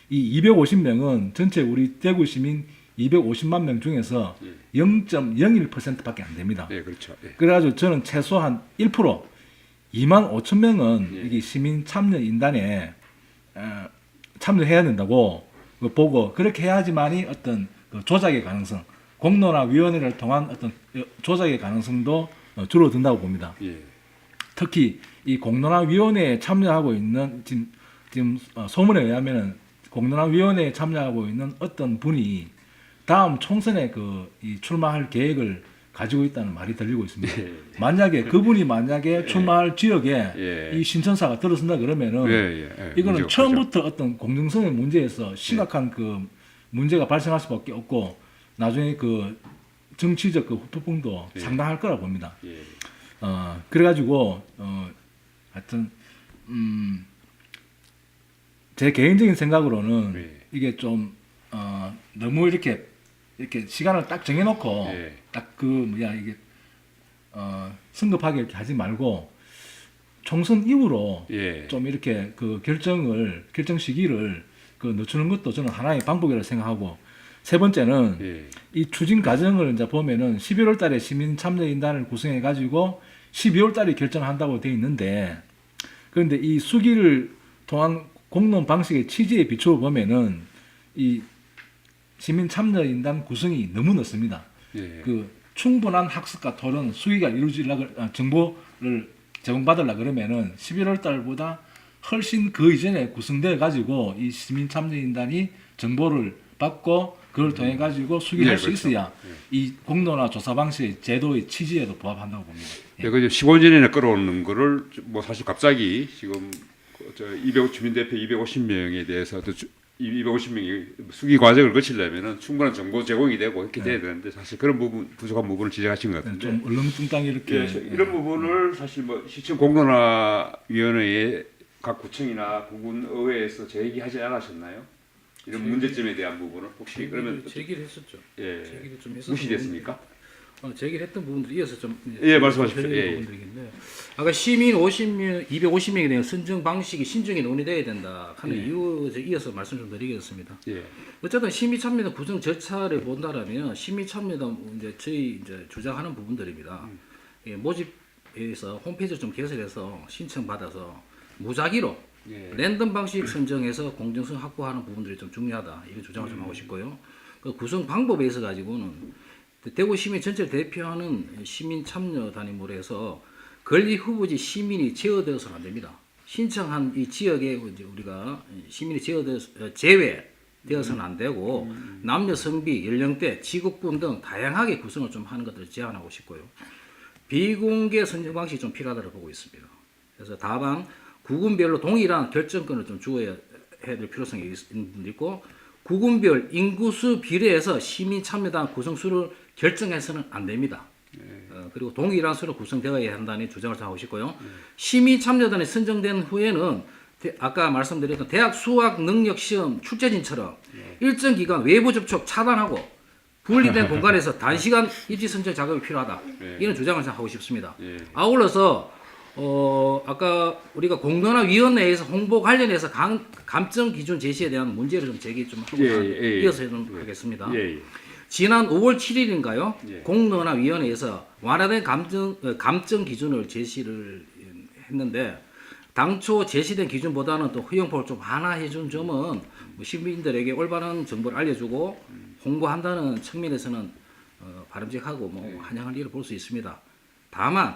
이 250명은 전체 우리 대구 시민 250만 명 중에서 0.01%밖에 안 됩니다. 예, 그렇죠. 예. 그래가지고 저는 최소한 1% 2만 5천 명은 예. 이게 시민 참여 인단에 참여해야 된다고 보고 그렇게 해야지만이 어떤 그 조작의 가능성, 공론화위원회를 통한 어떤 조작의 가능성도 줄어든다고 봅니다. 예. 특히 이 공론화위원회에 참여하고 있는 지금 소문에 의하면은 공론화위원회에 참여하고 있는 어떤 분이 다음 총선에 이 출마할 계획을 가지고 있다는 말이 들리고 있습니다. 예. 만약에 그분이 출마할 지역에 예. 이 신청사가 들어선다 그러면은 예, 예, 예. 이거는 문제가 처음부터 어떤 공정성의 문제에서 심각한 그 문제가 발생할 수밖에 없고 나중에 그 정치적 그 후폭풍도 예. 상당할 거라 봅니다. 예. 그래가지고 하여튼 제 개인적인 생각으로는 예. 이게 좀 너무 이렇게 시간을 딱 정해놓고 예. 딱 이게 성급하게 이렇게 하지 말고 총선 이후로 예. 좀 이렇게 그 결정 시기를 늦추는 것도 저는 하나의 방법이라고 생각하고 세 번째는 예. 이 추진 과정을 이제 보면은 11월 달에 시민 참여인단을 구성해 가지고 12월 달에 결정한다고 돼 있는데 그런데 이 수기를 통한 공론 방식의 취지에 비추어 보면은 이 시민 참여인단 구성이 너무 늦습니다. 예. 그 충분한 학습과 토론, 수기가 정보를 제공받으려 그러면은 11월 달보다 훨씬 그 이전에 구성돼 가지고 이 시민 참여인단이 정보를 받고 그걸 통해 가지고 수기할 예, 수 그렇죠. 있어야 이 공론화 조사 방식의 제도의 취지에도 부합한다고 봅니다. 예, 그 15년 전에 끌어오는 거를 뭐 사실 갑자기 지금 주민 대표 250명에 대해서 250명이 수기 과정을 거치려면은 충분한 정보 제공이 되고 이렇게 돼야 되는데 사실 그런 부족한 부분을 지적하신 것 같은데 좀 얼렁뚱땅 이렇게 예, 이런 부분을 사실 뭐 시청 공론화위원회에 각 구청이나 구군 의회에서 제기하지 않으셨나요? 이런 문제점에 대한 부분을 혹시 그러면 제기를 했었죠. 예, 제기를 좀 했었던 무시됐습니까? 제기를 했던 부분들이 이어서 좀 예, 말씀하십시오. 예, 부분들인데 아까 시민 250명에 대한 선정 방식이 신중히 논의돼야 된다 하는 이유 이어서 말씀 좀 드리겠습니다. 예, 어쨌든 시민 참여단 구성 절차를 본다라면 시민 참여단 저희 주장하는 부분들입니다. 예, 모집에서 홈페이지를 좀 개설해서 신청 받아서 무작위로 예. 랜덤 방식 선정에서 공정성 확보하는 부분들이 좀 중요하다. 이런 주장을 좀 하고 싶고요. 그 구성 방법에 있어 가지고는 대구 시민 전체를 대표하는 시민 참여 단위물에서 권리 후보지 시민이 제어되어서는 안 됩니다. 신청한 이 지역에 이제 우리가 시민이 제외되어서는 안 되고 남녀 성비, 연령대, 직업군 등 다양하게 구성을 좀 하는 것들을 제안하고 싶고요. 비공개 선정 방식이 좀 필요하다고 보고 있습니다. 그래서 다만 구군별로 동일한 결정권을 좀 주어야 될 필요성이 있는 분도 있고 구군별 인구수 비례해서 시민 참여단 구성수를 결정해서는 안 됩니다. 그리고 동일한 수로 구성되어야 한다는 주장을 하고 싶고요. 시민 참여단이 선정된 후에는 아까 말씀드렸던 대학 수학 능력 시험 출제진처럼 일정 기간 외부 접촉 차단하고 분리된 공간에서 단시간 입시 선정 작업이 필요하다. 이런 주장을 하고 싶습니다. 아울러서 아까 우리가 공론화위원회에서 홍보 관련해서 감점 기준 제시에 대한 문제를 좀 제기 좀 하고 이어서 좀 하겠습니다. 지난 5월 7일인가요? 공론화위원회에서 완화된 감점 기준을 제시를 했는데 당초 제시된 기준보다는 또 허용폭을 좀 완화해 준 점은 뭐 시민들에게 올바른 정보를 알려주고 홍보한다는 측면에서는 바람직하고 뭐 환영할 일을 볼 수 있습니다. 다만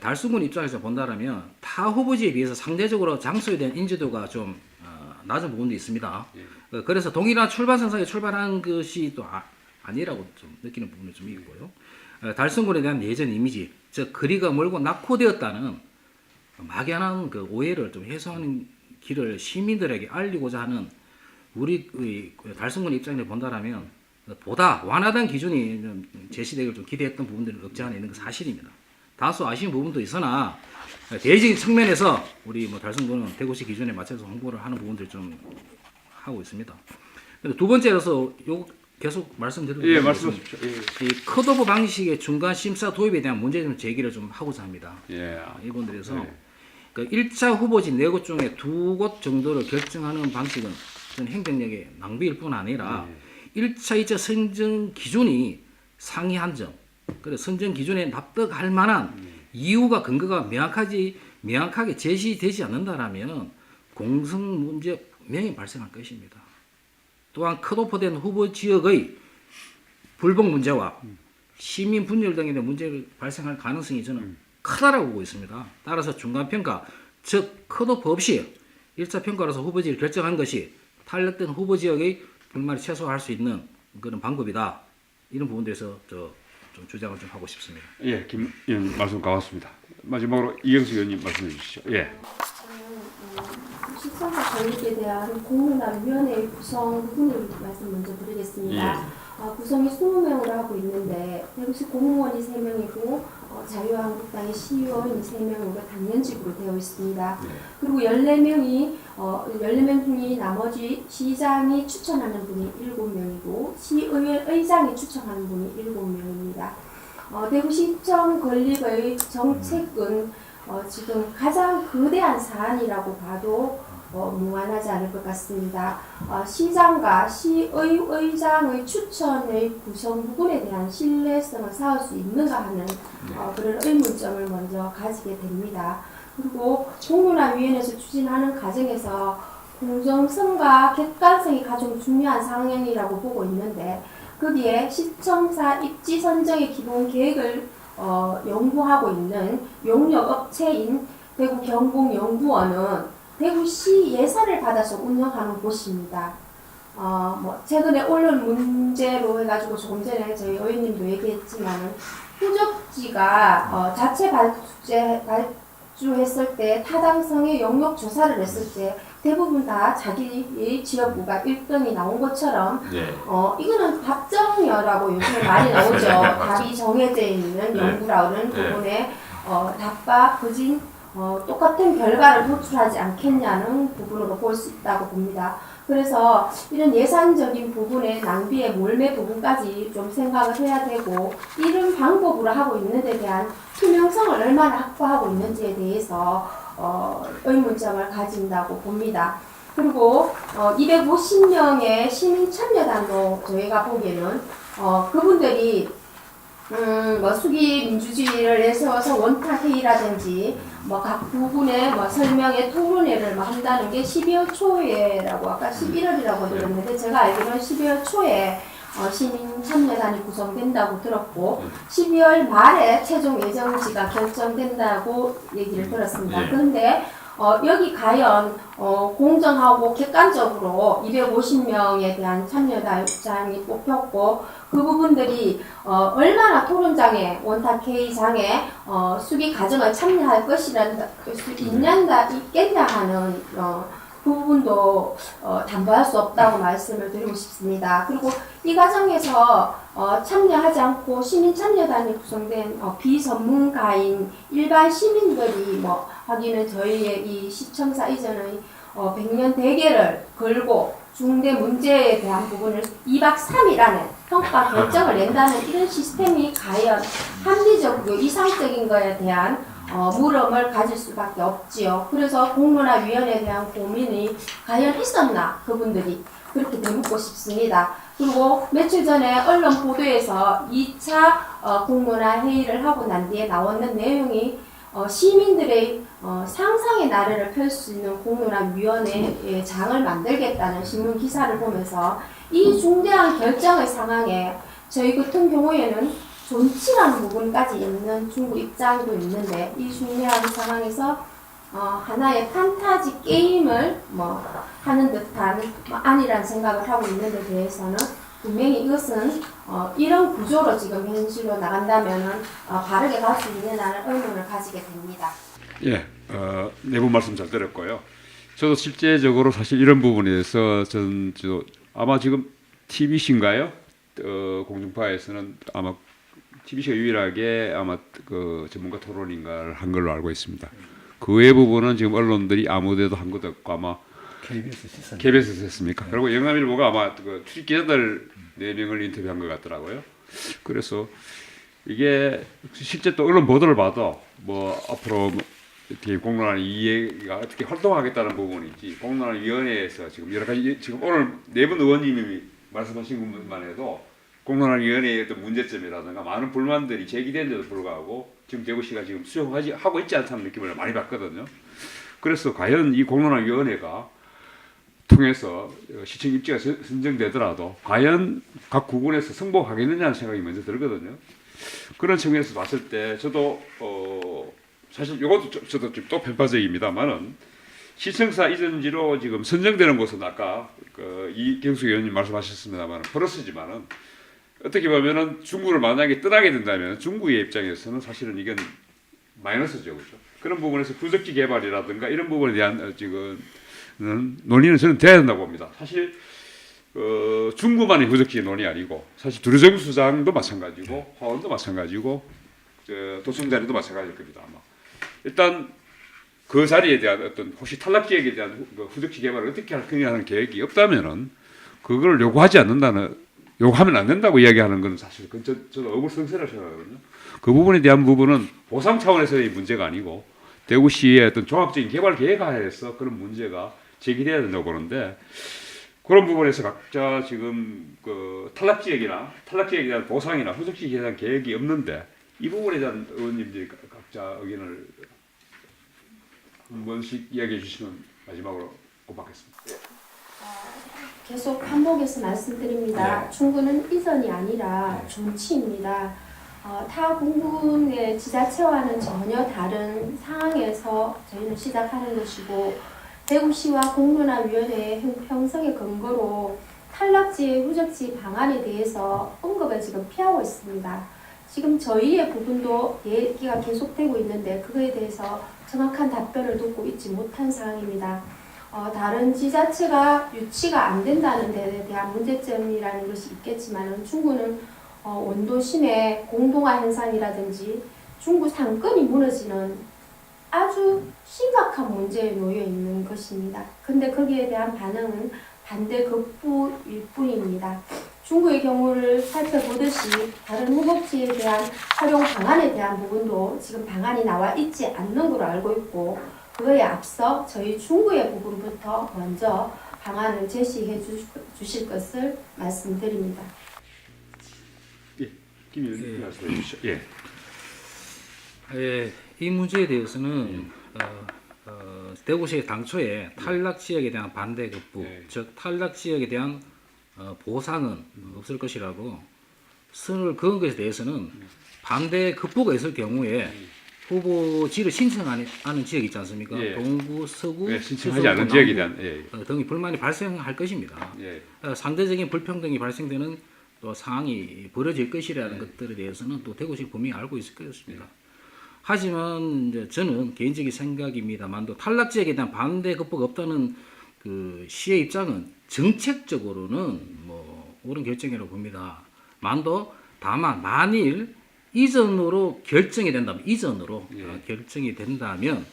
달수군 입장에서 본다라면 타 후보지에 비해서 상대적으로 장소에 대한 인지도가 좀 낮은 부분도 있습니다. 그래서 동일한 출발 선상에 출발한 것이 또 아니라고 좀 느끼는 부분이 좀 있고요. 달성군에 대한 예전 이미지, 즉 거리가 멀고 낙후되었다는 막연한 그 오해를 좀 해소하는 길을 시민들에게 알리고자 하는 우리 달성군 입장을 본다라면 보다 완화된 기준이 좀 제시되길 좀 기대했던 부분들은 없지 않아 있는 건 사실입니다. 다소 아쉬운 부분도 있으나 대외적인 측면에서 우리 뭐 달성군은 대구시 기준에 맞춰서 홍보를 하는 부분들 좀 하고 있습니다. 두 번째로서 요 계속 말씀드리고 예, 말씀하십시오. 이 컷오프 방식의 중간 심사 도입에 대한 문제 좀 제기를 좀 하고자 합니다. 예. 이분들에서 예. 그 1차 후보지 4곳 중에 2곳 정도를 결정하는 방식은 전 행정력의 낭비일 뿐 아니라 1차, 2차 선정 기준이 상이한 점, 그래서 선정 기준에 납득할 만한 이유가 근거가 명확하게 제시되지 않는다라면 공성 문제 분명히 발생할 것입니다. 또한 컷오프된 후보 지역의 불복 문제와 시민 분열 등에 대한 문제가 발생할 가능성이 저는 크다라고 보고 있습니다. 따라서 중간평가, 즉 컷오프 없이 1차 평가로서 후보지를 결정한 것이 탄력된 후보 지역의 불만을 최소화할 수 있는 그런 방법이다. 이런 부분들에서 좀 주장을 좀 하고 싶습니다. 예, 김 의원 말씀 고맙습니다. 마지막으로 이경수 의원님 말씀해 주시죠. 예. 저는 식선사 조직에 대한 공론화위원회 구성 부분을 말씀 먼저 드리겠습니다. 구성이 20명으로 하고 있는데 대구시 공무원이 3명이고 자유한국당의 시의원이 3명으로 당연직으로 되어 있습니다. 그리고 14명 중에 나머지 시장이 추천하는 분이 7명이고 시의회의장이 추천하는 분이 7명입니다. 대구시청 건립의 정책은 지금 가장 거대한 사안이라고 봐도 무관하지 않을 것 같습니다. 시장과 시의회장의 추천의 구성 부분에 대한 신뢰성을 쌓을 수 있는가 하는 그런 의문점을 먼저 가지게 됩니다. 그리고 공론화위원회에서 추진하는 과정에서 공정성과 객관성이 가장 중요한 상황이라고 보고 있는데 거기에 시청사 입지 선정의 기본 계획을 연구하고 있는 용역업체인 대구 경북연구원은 대구시 예산을 받아서 운영하는 곳입니다. 최근에 언론 문제로 해가지고 조금 전에 저희 의원님도 얘기했지만 후적지가 자체 발주했을 때 타당성의 영역 조사를 했을 때 대부분 다 자기 지역구가 1등이 나온 것처럼 이거는 답정여라고 요즘에 많이 나오죠. 답이 정해져 있는 연구라는 부분에 답과 거진 똑같은 결과를 도출하지 않겠냐는 부분으로 볼 수 있다고 봅니다. 그래서 이런 예산적인 부분의 낭비의 몰매 부분까지 좀 생각을 해야 되고 이런 방법으로 하고 있는 데 대한 투명성을 얼마나 확보하고 있는지에 대해서 의문점을 가진다고 봅니다. 그리고 250명의 시민 참여단도 저희가 보기에는 그분들이 뭐 수기 민주주의를 내세워서 원탁 회의라든지 뭐 각 부분의 뭐 설명의 토론회를 뭐 한다는 게 12월 초에라고 아까 11월이라고 들었는데 제가 알기로는 12월 초에 시민 참여단이 구성된다고 들었고 12월 말에 최종 예정지가 결정된다고 얘기를 들었습니다. 예. 그런데 여기 과연 공정하고 객관적으로 250명에 대한 참여단이 뽑혔고 그 부분들이 얼마나 토론장에 원탁회의장에 수기 과정을 참여할 것이라는 수 있겠냐 하는 그 부분도 담보할 수 없다고 말씀을 드리고 싶습니다. 그리고 이 과정에서 참여하지 않고 시민 참여단이 구성된 비전문가인 일반 시민들이 뭐 하기는 저희의 이 시청사 이전의 100년 대계를 걸고 중대 문제에 대한 부분을 2박 3일 안에 평가 결정을 낸다는 이런 시스템이 과연 합리적이고 이상적인 것에 대한 물음을 가질 수밖에 없지요. 그래서 공론화위원회에 대한 고민이 과연 있었나 그분들이 그렇게 되묻고 싶습니다. 그리고 며칠 전에 언론 보도에서 2차 공론화 회의를 하고 난 뒤에 나오는 내용이 시민들의 상상의 나래를 펼 수 있는 공론화위원회의 장을 만들겠다는 신문 기사를 보면서 이 중대한 결정의 상황에 저희 같은 경우에는 존치라는 부분까지 있는 중국 입장도 있는데 이 중요한 상황에서 하나의 판타지 게임을 하는 듯한 아니라는 생각을 하고 있는 데 대해서는 분명히 이것은 이런 구조로 지금 현실로 나간다면 바르게 갈 수 있느냐는 의문을 가지게 됩니다. 예, 내부 말씀 잘 들었고요. 저도 실제적으로 사실 이런 부분에 대해서 저 아마 지금 TBC인가요? 공중파에서는 아마 TBC가 유일하게 아마 그 전문가 토론인가를 한 걸로 알고 있습니다. 그 외 부분은 지금 언론들이 아무데도 한 것도 없고 아마 KBS에서 했습니까? 그리고 영남일보가 아마 그 출입 기자들 4명을 인터뷰한 것 같더라고요. 그래서 이게 실제 또 언론 보도를 봐도 뭐 앞으로 이렇게 공론화 이해가 어떻게 활동하겠다는 부분이 있지 공론화위원회에서 지금 여러 가지 지금 오늘 4분 의원님이 말씀하신 것만 해도 공론화위원회의 어떤 문제점이라든가 많은 불만들이 제기된데도 불구하고 지금 대구시가 지금 수용하고 있지 않다는 느낌을 많이 받거든요. 그래서 과연 이 공론화위원회가 통해서 시청 입지가 선정되더라도 과연 각 구군에서 승복하겠느냐는 생각이 먼저 들거든요. 그런 측면에서 봤을 때 저도 사실 이것도 저도 좀 또 편파적입니다만은 시청사 이전지로 지금 선정되는 곳은 아까 이경수 의원님 말씀하셨습니다만 플러스지만은 어떻게 보면은 중국을 만약에 떠나게 된다면 중국의 입장에서는 사실은 이건 마이너스죠, 그렇죠? 그런 부분에서 부적지 개발이라든가 이런 부분에 대한 지금 논의는 저는 돼야 된다고 봅니다. 사실 중구만의 부적지 논의 아니고 사실 두류정 수장도 마찬가지고 화원도 마찬가지고 도청자리도 마찬가지일 겁니다. 아마 일단 그 자리에 대한 어떤 혹시 탈락 지역에 대한 후적지 개발을 어떻게 할 거냐 하는 계획이 없다면은 그걸 요구하면 안 된다고 이야기하는 건 사실 저도 어불성설이라고 생각하거든요. 그 부분에 대한 부분은 보상 차원에서의 문제가 아니고 대구시의 어떤 종합적인 개발 계획하에서 그런 문제가 제기돼야 된다고 보는데 그런 부분에서 각자 지금 그 탈락 지역에 대한 보상이나 후적지에 대한 계획이 없는데 이 부분에 대한 의원님들이 각자 의견을 한 번씩 이야기해 주시면 마지막으로 고맙겠습니다. 계속 반복해서 말씀드립니다. 충구는 이전이 아니라 존치입니다. 타 공군의 지자체와는 전혀 다른 상황에서 저희는 시작하는 것이고 대구시와 공론화위원회의 형성의 근거로 탈락지의 후적지 방안에 대해서 언급을 지금 피하고 있습니다. 지금 저희의 부분도 얘기가 계속되고 있는데 그거에 대해서 정확한 답변을 듣고 있지 못한 상황입니다. 다른 지자체가 유치가 안 된다는 데에 대한 문제점이라는 것이 있겠지만 중구는 원도심의 공동화 현상이라든지 중구 상권이 무너지는 아주 심각한 문제에 놓여 있는 것입니다. 근데 거기에 대한 반응은 반대 극부일 뿐입니다. 중구의 경우를 살펴보듯이 다른 후복지에 대한 활용 방안에 대한 부분도 지금 방안이 나와 있지 않는 걸로 알고 있고 그에 앞서 저희 중구의 부분부터 먼저 방안을 제시해 주실 것을 말씀드립니다. 김 의원님 말씀해 주시죠. 예. 예, 이 문제에 대해서는 대구시의 당초에 탈락 지역에 대한 반대 급부, 네. 즉 탈락 지역에 대한 보상은 없을 것이라고 선을 그은 것에 대해서는 반대 급부가 있을 경우에 후보지를 신청하는 지역이 있지 않습니까? 예. 동구, 서구, 예, 신청하지 수서구, 않은 지역에 남구, 대한 등의 불만이 발생할 것입니다. 예. 상대적인 불평등이 발생되는 또 상황이 벌어질 것이라는 것들에 대해서는 또 대구시 분명히 알고 있을 것입니다. 하지만 이제 저는 개인적인 생각입니다만도 탈락 지역에 대한 반대 극복 없다는 그 시의 입장은 정책적으로는 뭐 옳은 결정이라고 봅니다. 만도 다만 만일 이전으로 결정이 된다면 결정이 된다면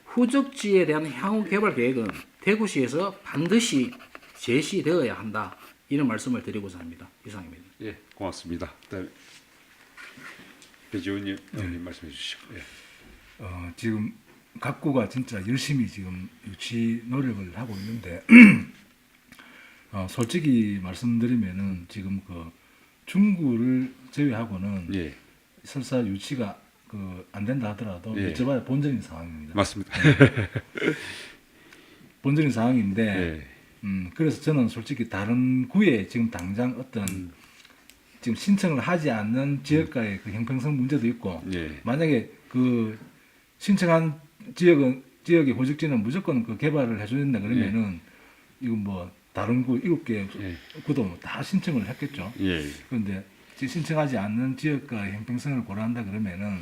후적지에 대한 향후 개발 계획은 대구시에서 반드시 제시되어야 한다. 이런 말씀을 드리고자 합니다. 이상입니다. 예, 고맙습니다. 그다음에 배지훈 의원님 말씀해 주시죠. 예. 지금 각구가 진짜 열심히 지금 유치 노력을 하고 있는데 솔직히 말씀드리면은 지금 그 중구를 제외하고는 예, 설사 유치가 안 된다 하더라도 예. 여쭤봐야 본전인 상황입니다. 맞습니다. 본전인 상황인데 예, 그래서 저는 솔직히 다른 구에 지금 당장 어떤 지금 신청을 하지 않는 지역과의 그 형평성 문제도 있고 예, 만약에 그 신청한 지역의 호적지는 무조건 그 개발을 해줘야 된다 그러면은 이거 뭐 다른 구 7개 예. 구도 다 신청을 했겠죠. 예, 그런데 신청하지 않는 지역과의 형평성을 고려한다 그러면은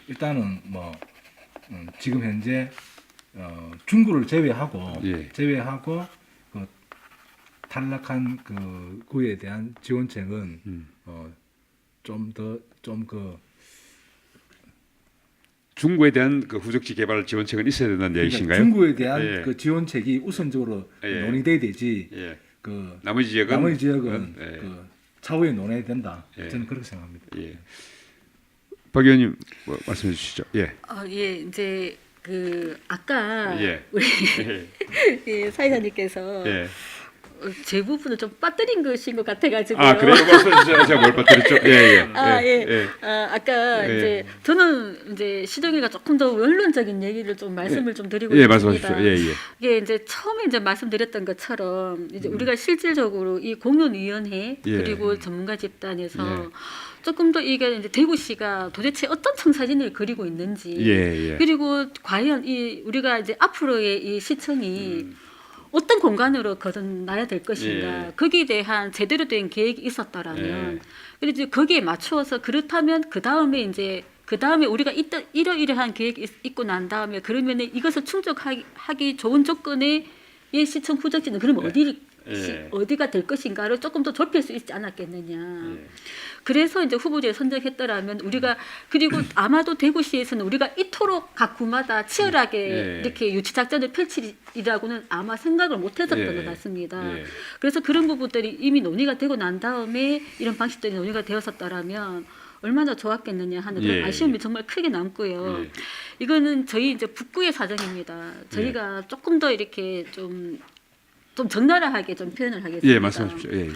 일단은 뭐 지금 현재 중구를 제외하고 예. 그 탈락한 그 구에 대한 지원책은 중구에 대한 그 후적지 개발 지원책은 있어야 된다는 얘기신가요? 중구에 대한 예. 그 지원책이 우선적으로 예. 논의돼야 되지. 예. 그 나머지 지역은 나머지 지역은 예. 그 차후에 논의해야 된다. 예. 저는 그렇게 생각합니다. 예. 박 의원님 뭐 말씀해 주시죠. 예. 예, 이제 그 아까 예. 우리 예. 예, 사회자님께서 예. 제 부분을 좀 빠뜨린 것인 것 같아가지고요. 아, 그래요? 말씀해 주세요. 제가 뭘 빠뜨렸죠? 예, 예. 아, 예. 예. 아까 예. 이제 저는 이제 시동이가 조금 더 원론적인 얘기를 좀 말씀을 좀 드리고 예, 싶습니다. 말씀하십시오. 예, 예. 이게 이제 처음에 이제 말씀드렸던 것처럼 이제 우리가 실질적으로 이 공론위원회 예. 그리고 전문가 집단에서 조금 더 이게 이제 대구시가 도대체 어떤 청사진을 그리고 있는지 예, 예. 그리고 과연 이 우리가 이제 앞으로의 이 시청이 어떤 공간으로 거듭나야 될 것인가 예. 거기에 대한 제대로 된 계획이 있었다라면 예. 그리고 이제 거기에 맞추어서 그렇다면 그 다음에 우리가 이러이러한 계획이 있고 난 다음에 그러면은 이것을 충족하기 좋은 조건의 이 시청 후적지는 그러면 예. 어디가 될 것인가를 조금 더 좁힐 수 있지 않았겠느냐. 예. 그래서 이제 후보지에 선정했더라면 우리가 그리고 아마도 대구시에서는 우리가 이토록 각 구마다 치열하게 예. 이렇게 유치 작전을 펼치리라고는 아마 생각을 못했었던 예. 것 같습니다. 예. 그래서 그런 부분들이 이미 논의가 되고 난 다음에 이런 방식들이 논의가 되었었다라면 얼마나 좋았겠느냐 하는 그런 예. 아쉬움이 정말 크게 남고요. 예. 이거는 저희 이제 북구의 사정입니다. 저희가 조금 더 이렇게 좀 적나라하게 좀 표현을 하겠습니다. 예, 말씀하십시오. 예.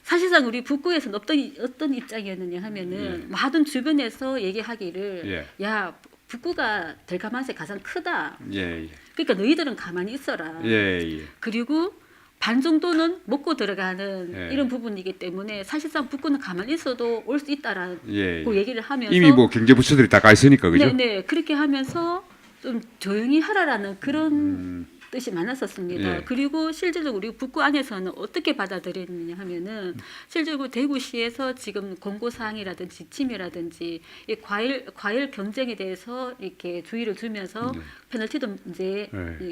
사실상 우리 북구에서는 어떤 입장이었느냐 하면은 많은 주변에서 얘기하기를 야 북구가 될 가능성이 가장 크다. 예. 예. 그러니까 너희들은 가만히 있어라. 예. 예. 그리고 반 정도는 먹고 들어가는 예. 이런 부분이기 때문에 사실상 북구는 가만히 있어도 올 수 있다라고 예. 얘기를 하면서 이미 뭐 경제 부처들이 다 가 있으니까 그죠? 네네 그렇게 하면서 좀 조용히 하라라는 그런 뜻이 많았었습니다. 예. 그리고 실질적으로 우리 북구 안에서는 어떻게 받아들였느냐 하면은 실질적으로 대구시에서 지금 공고사항이라든지 지침이라든지 이 과열 경쟁에 대해서 이렇게 주의를 주면서 페널티도 이제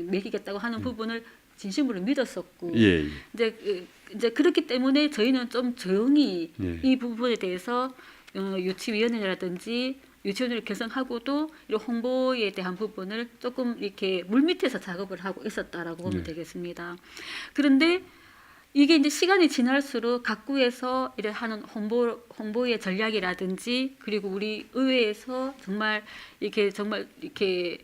매기겠다고 하는 부분을 진심으로 믿었었고 예. 이제 그렇기 때문에 저희는 좀 조용히 예. 이 부분에 대해서 유치위원회라든지 유치원을 결성하고도 이런 홍보에 대한 부분을 조금 이렇게 물밑에서 작업을 하고 있었다라고 보면 되겠습니다. 그런데 이게 이제 시간이 지날수록 각 구에서 이래 하는 홍보의 전략이라든지 그리고 우리 의회에서 정말 이렇게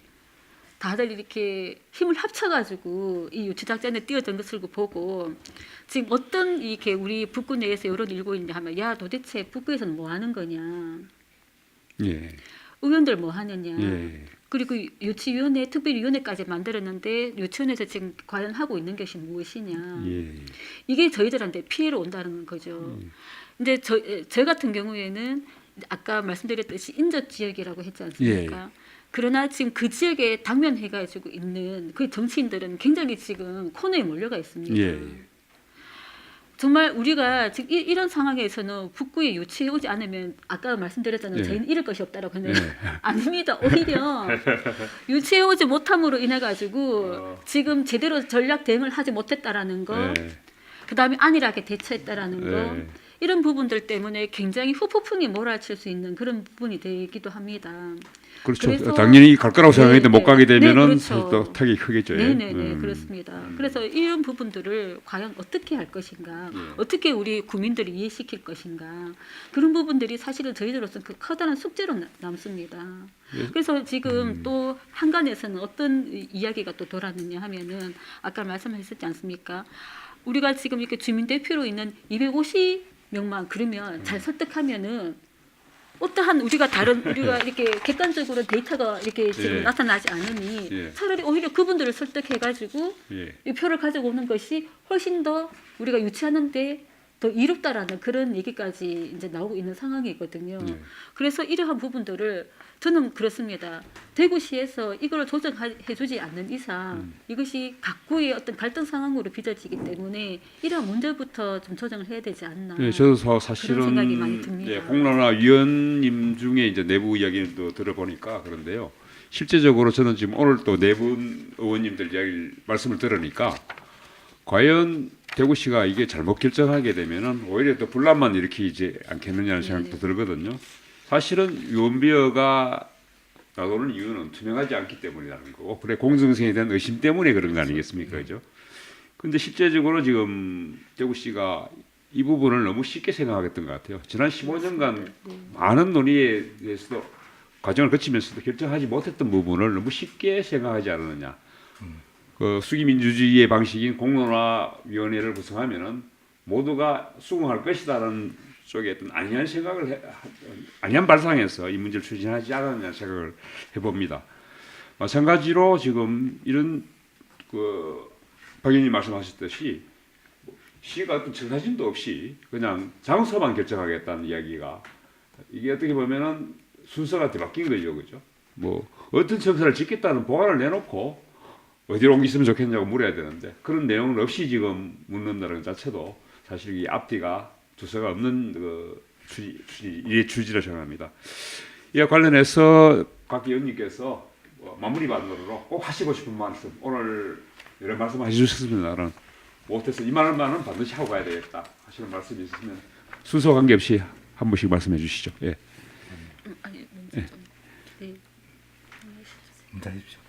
다들 이렇게 힘을 합쳐가지고 이 유치 작전에 뛰어든 것을 보고 지금 어떤 이렇게 우리 북구 내에서 여론이 일고 있냐 하면 야 도대체 북구에서는 뭐 하는 거냐, 예. 의원들 뭐 하느냐. 예. 그리고 유치위원회 특별위원회까지 만들었는데 유치원에서 지금 과연 하고 있는 것이 무엇이냐. 예. 이게 저희들한테 피해를 온다는 거죠. 근데 저 같은 경우에는 아까 말씀드렸듯이 인접 지역이라고 했지 않습니까? 그러나 지금 그 지역에 당면해가지고 있는 그 정치인들은 굉장히 지금 코너에 몰려가 있습니다. 예. 정말 우리가 지금 이런 상황에서는 북구에 유치해 오지 않으면 아까 말씀드렸잖아요. 예. 저희는 잃을 것이 없다라고 했는데 아닙니다. 오히려 유치해 오지 못함으로 인해 가지고 지금 제대로 전략 대응을 하지 못했다라는 거, 예. 그다음에 안일하게 대처했다라는 거, 예. 이런 부분들 때문에 굉장히 후폭풍이 몰아칠 수 있는 그런 부분이 되기도 합니다. 그렇죠. 그래서- 당연히 갈 거라고 생각했는데 네, 못 가게 네. 되면은 네, 그렇죠. 또 타격이 크겠죠. 예. 네네네 그렇습니다. 그래서 이런 부분들을 과연 어떻게 할 것인가, 어떻게 우리 국민들이 이해시킬 것인가, 그런 부분들이 사실은 저희들로서는 그 커다란 숙제로 남습니다. 그래서 지금 또 한간에서는 어떤 이야기가 또 돌았느냐 하면은 아까 말씀하셨지 않습니까? 우리가 지금 이렇게 주민 대표로 있는 250명만 그러면 잘 설득하면은 어떠한 우리가 이렇게 객관적으로 데이터가 이렇게 지금 예. 나타나지 않으니 예. 차라리 오히려 그분들을 설득해가지고 예. 이 표를 가지고 오는 것이 훨씬 더 우리가 유치하는데 더 이롭다라는 그런 얘기까지 이제 나오고 있는 상황이거든요. 예. 그래서 이러한 부분들을 저는 그렇습니다. 대구시에서 이걸 조정해주지 않는 이상 이것이 각구의 어떤 갈등 상황으로 빚어지기 때문에 이러한 문제부터 좀 조정을 해야 되지 않나. 네, 저도 그런 사실은 생각이 많이 듭니다. 예, 공론화 위원님 중에 이제 내부 이야기를 또 들어보니까 그런데요. 실제적으로 저는 지금 오늘 또 네 분 의원님들 이야기를 말씀을 들으니까 과연 대구시가 이게 잘못 결정하게 되면은 오히려 또 분란만 일으키지 않겠느냐는 생각도 들거든요. 사실은 유언비어가 나오는 이유는 투명하지 않기 때문이라는 거고, 그래 공정성에 대한 의심 때문에 그런 거 아니겠습니까, 그죠? 근데 실제적으로 지금 대구시가 이 부분을 너무 쉽게 생각했던 것 같아요. 지난 15년간 많은 논의에 대해서도 과정을 거치면서도 결정하지 못했던 부분을 너무 쉽게 생각하지 않았느냐. 그 수기민주주의의 방식인 공론화위원회를 구성하면은 모두가 수긍할 것이다라는 쪽에 어떤 안이한 생각을 안이한 발상에서 이 문제를 추진하지 않았느냐 생각을 해봅니다. 마찬가지로 지금 이런 박 의원님 말씀하셨듯이 시가 어떤 청사진도 없이 그냥 장소만 결정하겠다는 이야기가 이게 어떻게 보면은 순서가 뒤바뀐 거죠, 그죠? 뭐 어떤 청사를 짓겠다는 보관을 내놓고 어디로 옮기시면 좋겠냐고 물어야 되는데 그런 내용은 없이 지금 묻는다는 것 자체도 사실 이 앞뒤가 두서가 없는 그 추지를 생각합니다. 이와 관련해서 각 의원님께서 마무리 발언으로 꼭 하시고 싶은 말씀 오늘 여러 말씀 해주셨습니다는 못해서 이 말만은 반드시 하고 가야 되겠다 하시는 말씀이 있으면 순서 관계없이 한 분씩 말씀해 주시죠. 예. 아니, 먼저 좀 네. 인사하십시오.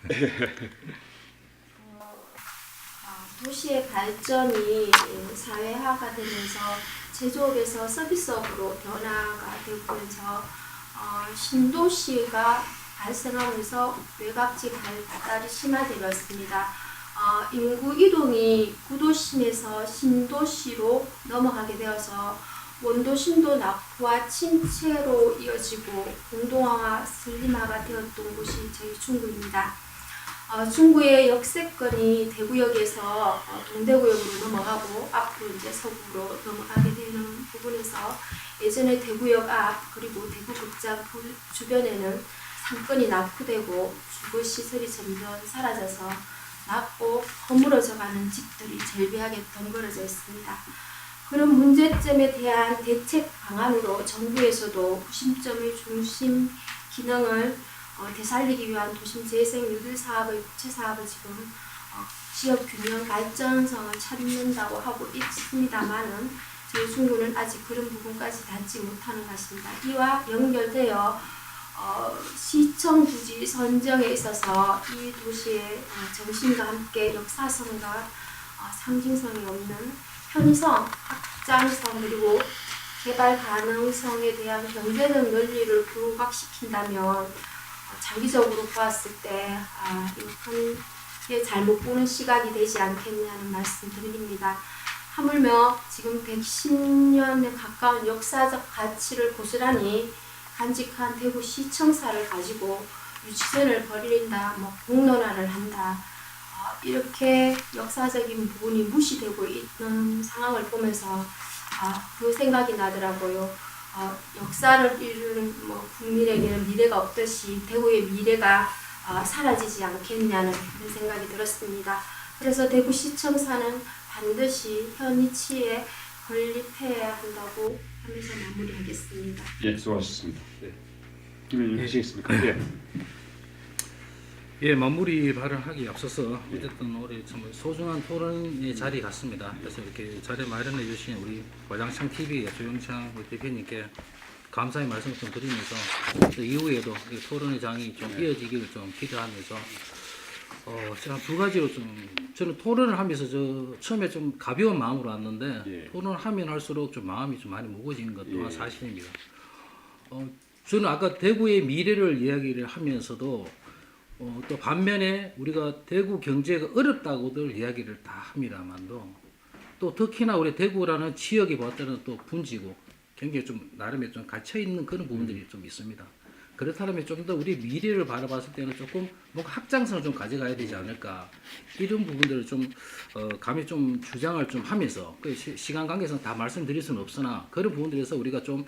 도시의 발전이 사회화가 되면서 제조업에서 서비스업으로 변화가 되면서 신도시가 발생하면서 외곽지 발달이 심화되었습니다. 인구 이동이 구도심에서 신도시로 넘어가게 되어서 원도 신도 낙후와 침체로 이어지고 공동화와 슬림화가 되었던 곳이 저희 중구입니다. 중구의 역세권이 대구역에서 동대구역으로 넘어가고 앞으로 이제 서구로 넘어가게 되는 부분에서 예전에 대구역 앞 그리고 대구극장 주변에는 상권이 낙후되고 주거시설이 점점 사라져서 낮고 허물어져가는 집들이 절비하게 덩그러져 있습니다. 그런 문제점에 대한 대책 방안으로 정부에서도 구심점의 중심 기능을 되살리기 위한 도심 재생 뉴딜 사업의 구체 사업을 지금 지역 균형 발전성을 찾는다고 하고 있습니다만은 저희 중구는 아직 그런 부분까지 닿지 못하는 것입니다. 이와 연결되어 시청 부지 선정에 있어서 이 도시의 정신과 함께 역사성과 상징성이 없는 편의성, 확장성 그리고 개발 가능성에 대한 경제적 논리를 부각시킨다면 장기적으로 보았을 때 이게 잘못 보는 시각이 되지 않겠냐는 말씀 드립니다. 하물며 지금 110년에 가까운 역사적 가치를 고스란히 간직한 대구시청사를 가지고 유치전을 벌린다, 공론화를 한다, 이렇게 역사적인 부분이 무시되고 있는 상황을 보면서 그 생각이 나더라고요. 역사를 이루는 국민에게는 미래가 없듯이 대구의 미래가 사라지지 않겠냐는 그런 생각이 들었습니다. 그래서 대구시청사는 반드시 현 이치에 건립해야 한다고 하면서 마무리하겠습니다. 예, 수고하셨습니다. 네. 김 의원님 하시겠습니까? 예. 예, 마무리 발언하기 앞서서 어쨌든 올해 참 소중한 토론의 자리 같습니다. 그래서 이렇게 자리 마련해 주신 우리 과장창 TV의 조영창 우리 대표님께 감사의 말씀을 좀 드리면서 또 이후에도 이 토론의 장이 좀 이어지기를 좀 기대하면서 제가 두 가지로 좀 저는 토론을 하면서 처음에 좀 가벼운 마음으로 왔는데 예. 토론을 하면 할수록 좀 마음이 좀 많이 무거워지는 것 또한 사실입니다. 저는 아까 대구의 미래를 이야기를 하면서도 또 반면에 우리가 대구 경제가 어렵다고들 이야기를 다 합니다만도 또 특히나 우리 대구라는 지역에 봤다는 또 분지고 굉장히 좀 나름의 좀 갇혀 있는 그런 부분들이 좀 있습니다. 그렇다면 좀 더 우리 미래를 바라봤을 때는 조금 뭔가 확장성을 좀 가져가야 되지 않을까 이런 부분들을 좀 감히 좀 주장을 좀 하면서 그 시간 관계상 다 말씀드릴 수는 없으나 그런 부분들에서 우리가 좀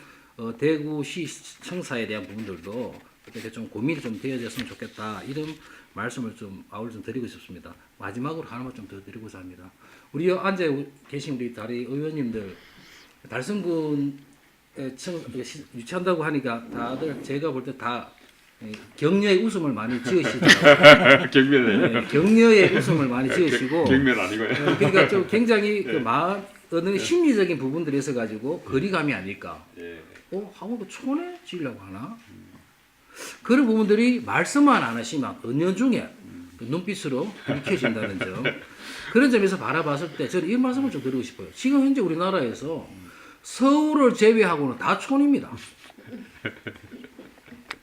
대구시 청사에 대한 부분들도 어떻게 좀 고민이 좀 되어졌으면 좋겠다 이런 말씀을 좀 아울 좀 드리고 싶습니다. 마지막으로 하나만 좀 더 드리고자 합니다. 우리 앉아 계신 우리 다리 의원님들 달성군 유치한다고 하니까 다들 제가 볼 때 다 격려의 웃음을 많이 지으시더라고요. 경멸이에요. 네, 격려의 웃음을 많이 지으시고 경멸 아니고요. 그러니까 좀 굉장히 그 마음 어느 심리적인 부분들에 있어 가지고 거리감이 아닐까. 예. 하고 그 촌에 지으려고 하나? 그런 부분들이 말씀만 안 하시면 은연중에 그 눈빛으로 읽혀진다는 점. 그런 점에서 바라봤을 때 저는 이 말씀을 좀 드리고 싶어요. 지금 현재 우리나라에서 서울을 제외하고는 다 촌입니다.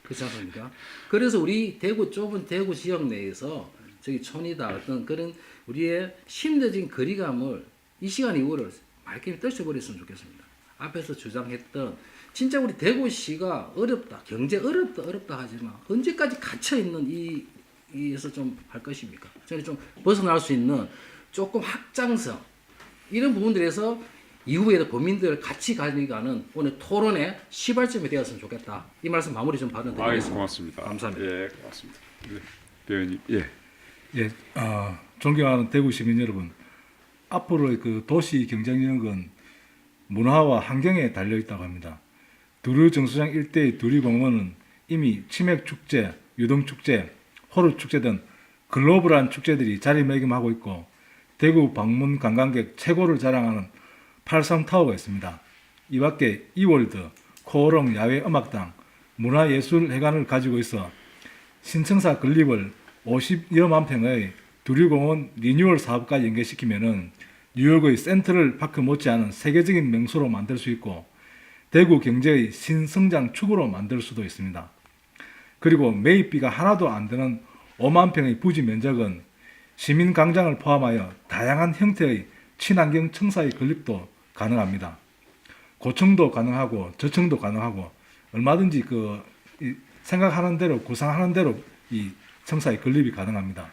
그렇지 않습니까? 그래서 우리 대구 좁은 대구 지역 내에서 저기 촌이다 어떤 그런 우리의 심리적인 거리감을 이 시간 이후를 맑게 떨쳐버렸으면 좋겠습니다. 앞에서 주장했던 진짜 우리 대구시가 어렵다, 경제 어렵다 하지만 언제까지 갇혀 있는 이에서 좀 할 것입니까? 저는 좀 벗어날 수 있는 조금 확장성 이런 부분들에서 이후에도 범인들 같이 가져가는 오늘 토론의 시발점이 되었으면 좋겠다. 이 말씀 마무리 좀 받아드리겠습니다. 고맙습니다. 감사합니다. 예, 고맙습니다. 네. 배우님, 예. 예, 존경하는 대구 시민 여러분, 앞으로의 그 도시 경쟁력은 문화와 환경에 달려 있다고 합니다. 두류 정수장 일대의 두류공원은 이미 치맥 축제, 유동 축제, 호루 축제 등 글로벌한 축제들이 자리매김하고 있고 대구 방문 관광객 최고를 자랑하는 83타워가 있습니다. 이 밖에 이월드, 코오롱 야외음악당, 문화예술회관을 가지고 있어 신청사 건립을 50여만 평의 두류공원 리뉴얼 사업까지 연계시키면은 뉴욕의 센트럴 파크 못지않은 세계적인 명소로 만들 수 있고 대구 경제의 신성장 축으로 만들 수도 있습니다. 그리고 매입비가 하나도 안 드는 5만 평의 부지 면적은 시민광장을 포함하여 다양한 형태의 친환경 청사의 건립도 가능합니다. 고층도 가능하고 저층도 가능하고 얼마든지 생각하는 대로 구상하는 대로 이 청사의 건립이 가능합니다.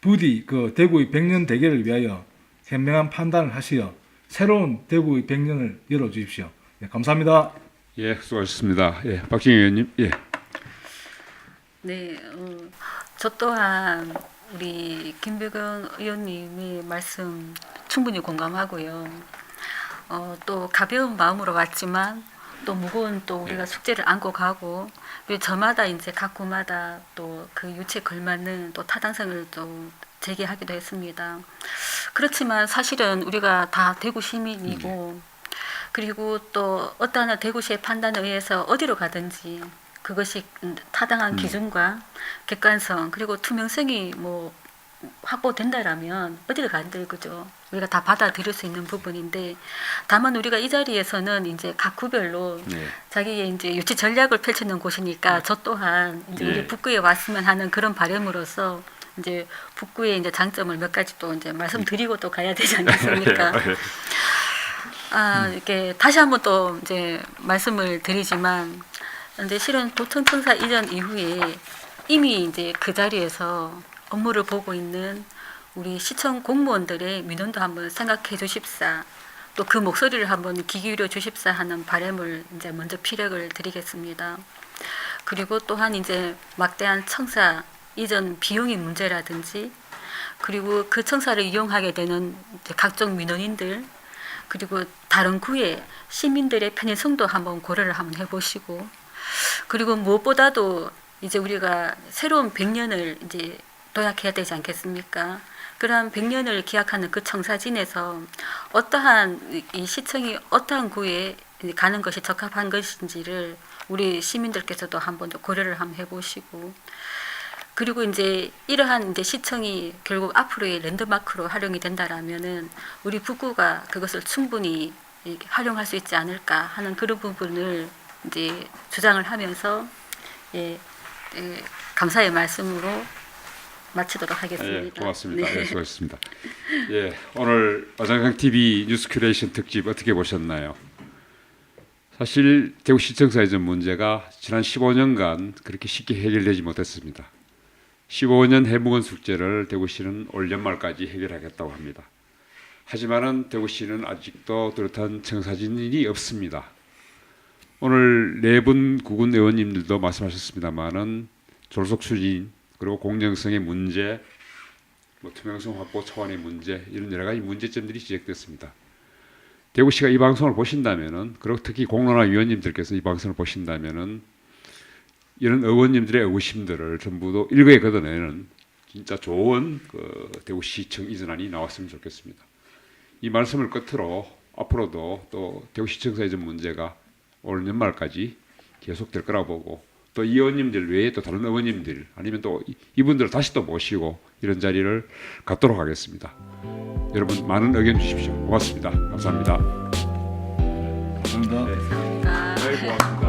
부디 대구의 100년 대계를 위하여 현명한 판단을 하시어 새로운 대구의 100년을 열어주십시오. 네, 감사합니다. 예, 수고하셨습니다. 예, 박진영 의원님, 예. 네, 저 또한 우리 김백은 의원님의 말씀 충분히 공감하고요. 또 가벼운 마음으로 왔지만 또 무거운 또 우리가 숙제를 안고 가고 그리고 저마다 이제 각 구마다 또 그 유치에 걸맞는 또 타당성을 또 제기하기도 했습니다. 그렇지만 사실은 우리가 다 대구 시민이고 그리고 또 어떠한 대구시의 판단에 의해서 어디로 가든지 그것이 타당한 기준과 객관성 그리고 투명성이 뭐 확보된다라면 어디를 가든 그죠. 우리가 다 받아들일 수 있는 부분인데 다만 우리가 이 자리에서는 이제 각 구별로 네. 자기의 이제 유치 전략을 펼치는 곳이니까 저 또한 이제 예. 우리 북구에 왔으면 하는 그런 바람으로서 이제 북구의 이제 장점을 몇 가지 또 이제 말씀드리고 또 가야 되지 않겠습니까? 이렇게 다시 한번 또 이제 말씀을 드리지만 이제 실은 도청청사 이전 이후에 이미 이제 그 자리에서 업무를 보고 있는 우리 시청 공무원들의 민원도 한번 생각해 주십사. 또 그 목소리를 한번 귀 기울여 주십사 하는 바람을 이제 먼저 피력을 드리겠습니다. 그리고 또한 이제 막대한 청사 이전 비용의 문제라든지 그리고 그 청사를 이용하게 되는 이제 각종 민원인들 그리고 다른 구의 시민들의 편의성도 한번 고려를 한번 해보시고 그리고 무엇보다도 이제 우리가 새로운 100년을 이제 도약해야 되지 않겠습니까? 그러한 100년을 기약하는 그 청사진에서 어떠한 이 시청이 어떠한 구에 가는 것이 적합한 것인지를 우리 시민들께서도 한번 고려를 한번 해보시고 그리고 이제 이러한 이제 시청이 결국 앞으로의 랜드마크로 활용이 된다라면은 우리 북구가 그것을 충분히 이렇게 활용할 수 있지 않을까 하는 그런 부분을 이제 주장을 하면서 감사의 말씀으로 마치도록 하겠습니다. 예, 고맙습니다. 네. 예, 수고하셨습니다. 예, 오늘 어장강 TV 뉴스 큐레이션 특집 어떻게 보셨나요? 사실 대구시청사 이전 문제가 지난 15년간 그렇게 쉽게 해결되지 못했습니다. 15년 해묵은 숙제를 대구시는 올 연말까지 해결하겠다고 합니다. 하지만은 대구시는 아직도 뚜렷한 청사진이 없습니다. 오늘 네 분 구군 의원님들도 말씀하셨습니다만은 졸속 추진 그리고 공정성의 문제, 뭐 투명성 확보 차원의 문제 이런 여러 가지 문제점들이 지적됐습니다. 대구시가 이 방송을 보신다면은 그리고 특히 공론화 위원님들께서 이 방송을 보신다면은 이런 의원님들의 의구심들을 전부도 일거에 걷어내는 진짜 좋은 그 대구시청 이전안이 나왔으면 좋겠습니다. 이 말씀을 끝으로 앞으로도 또 대구시청사 이전 문제가 올 연말까지 계속될 거라고 보고 또 이 의원님들 외에 또 다른 의원님들 아니면 또 이분들을 다시 또 모시고 이런 자리를 갖도록 하겠습니다. 여러분 많은 의견 주십시오. 고맙습니다. 감사합니다. 감사합니다. 네, 고맙습니다.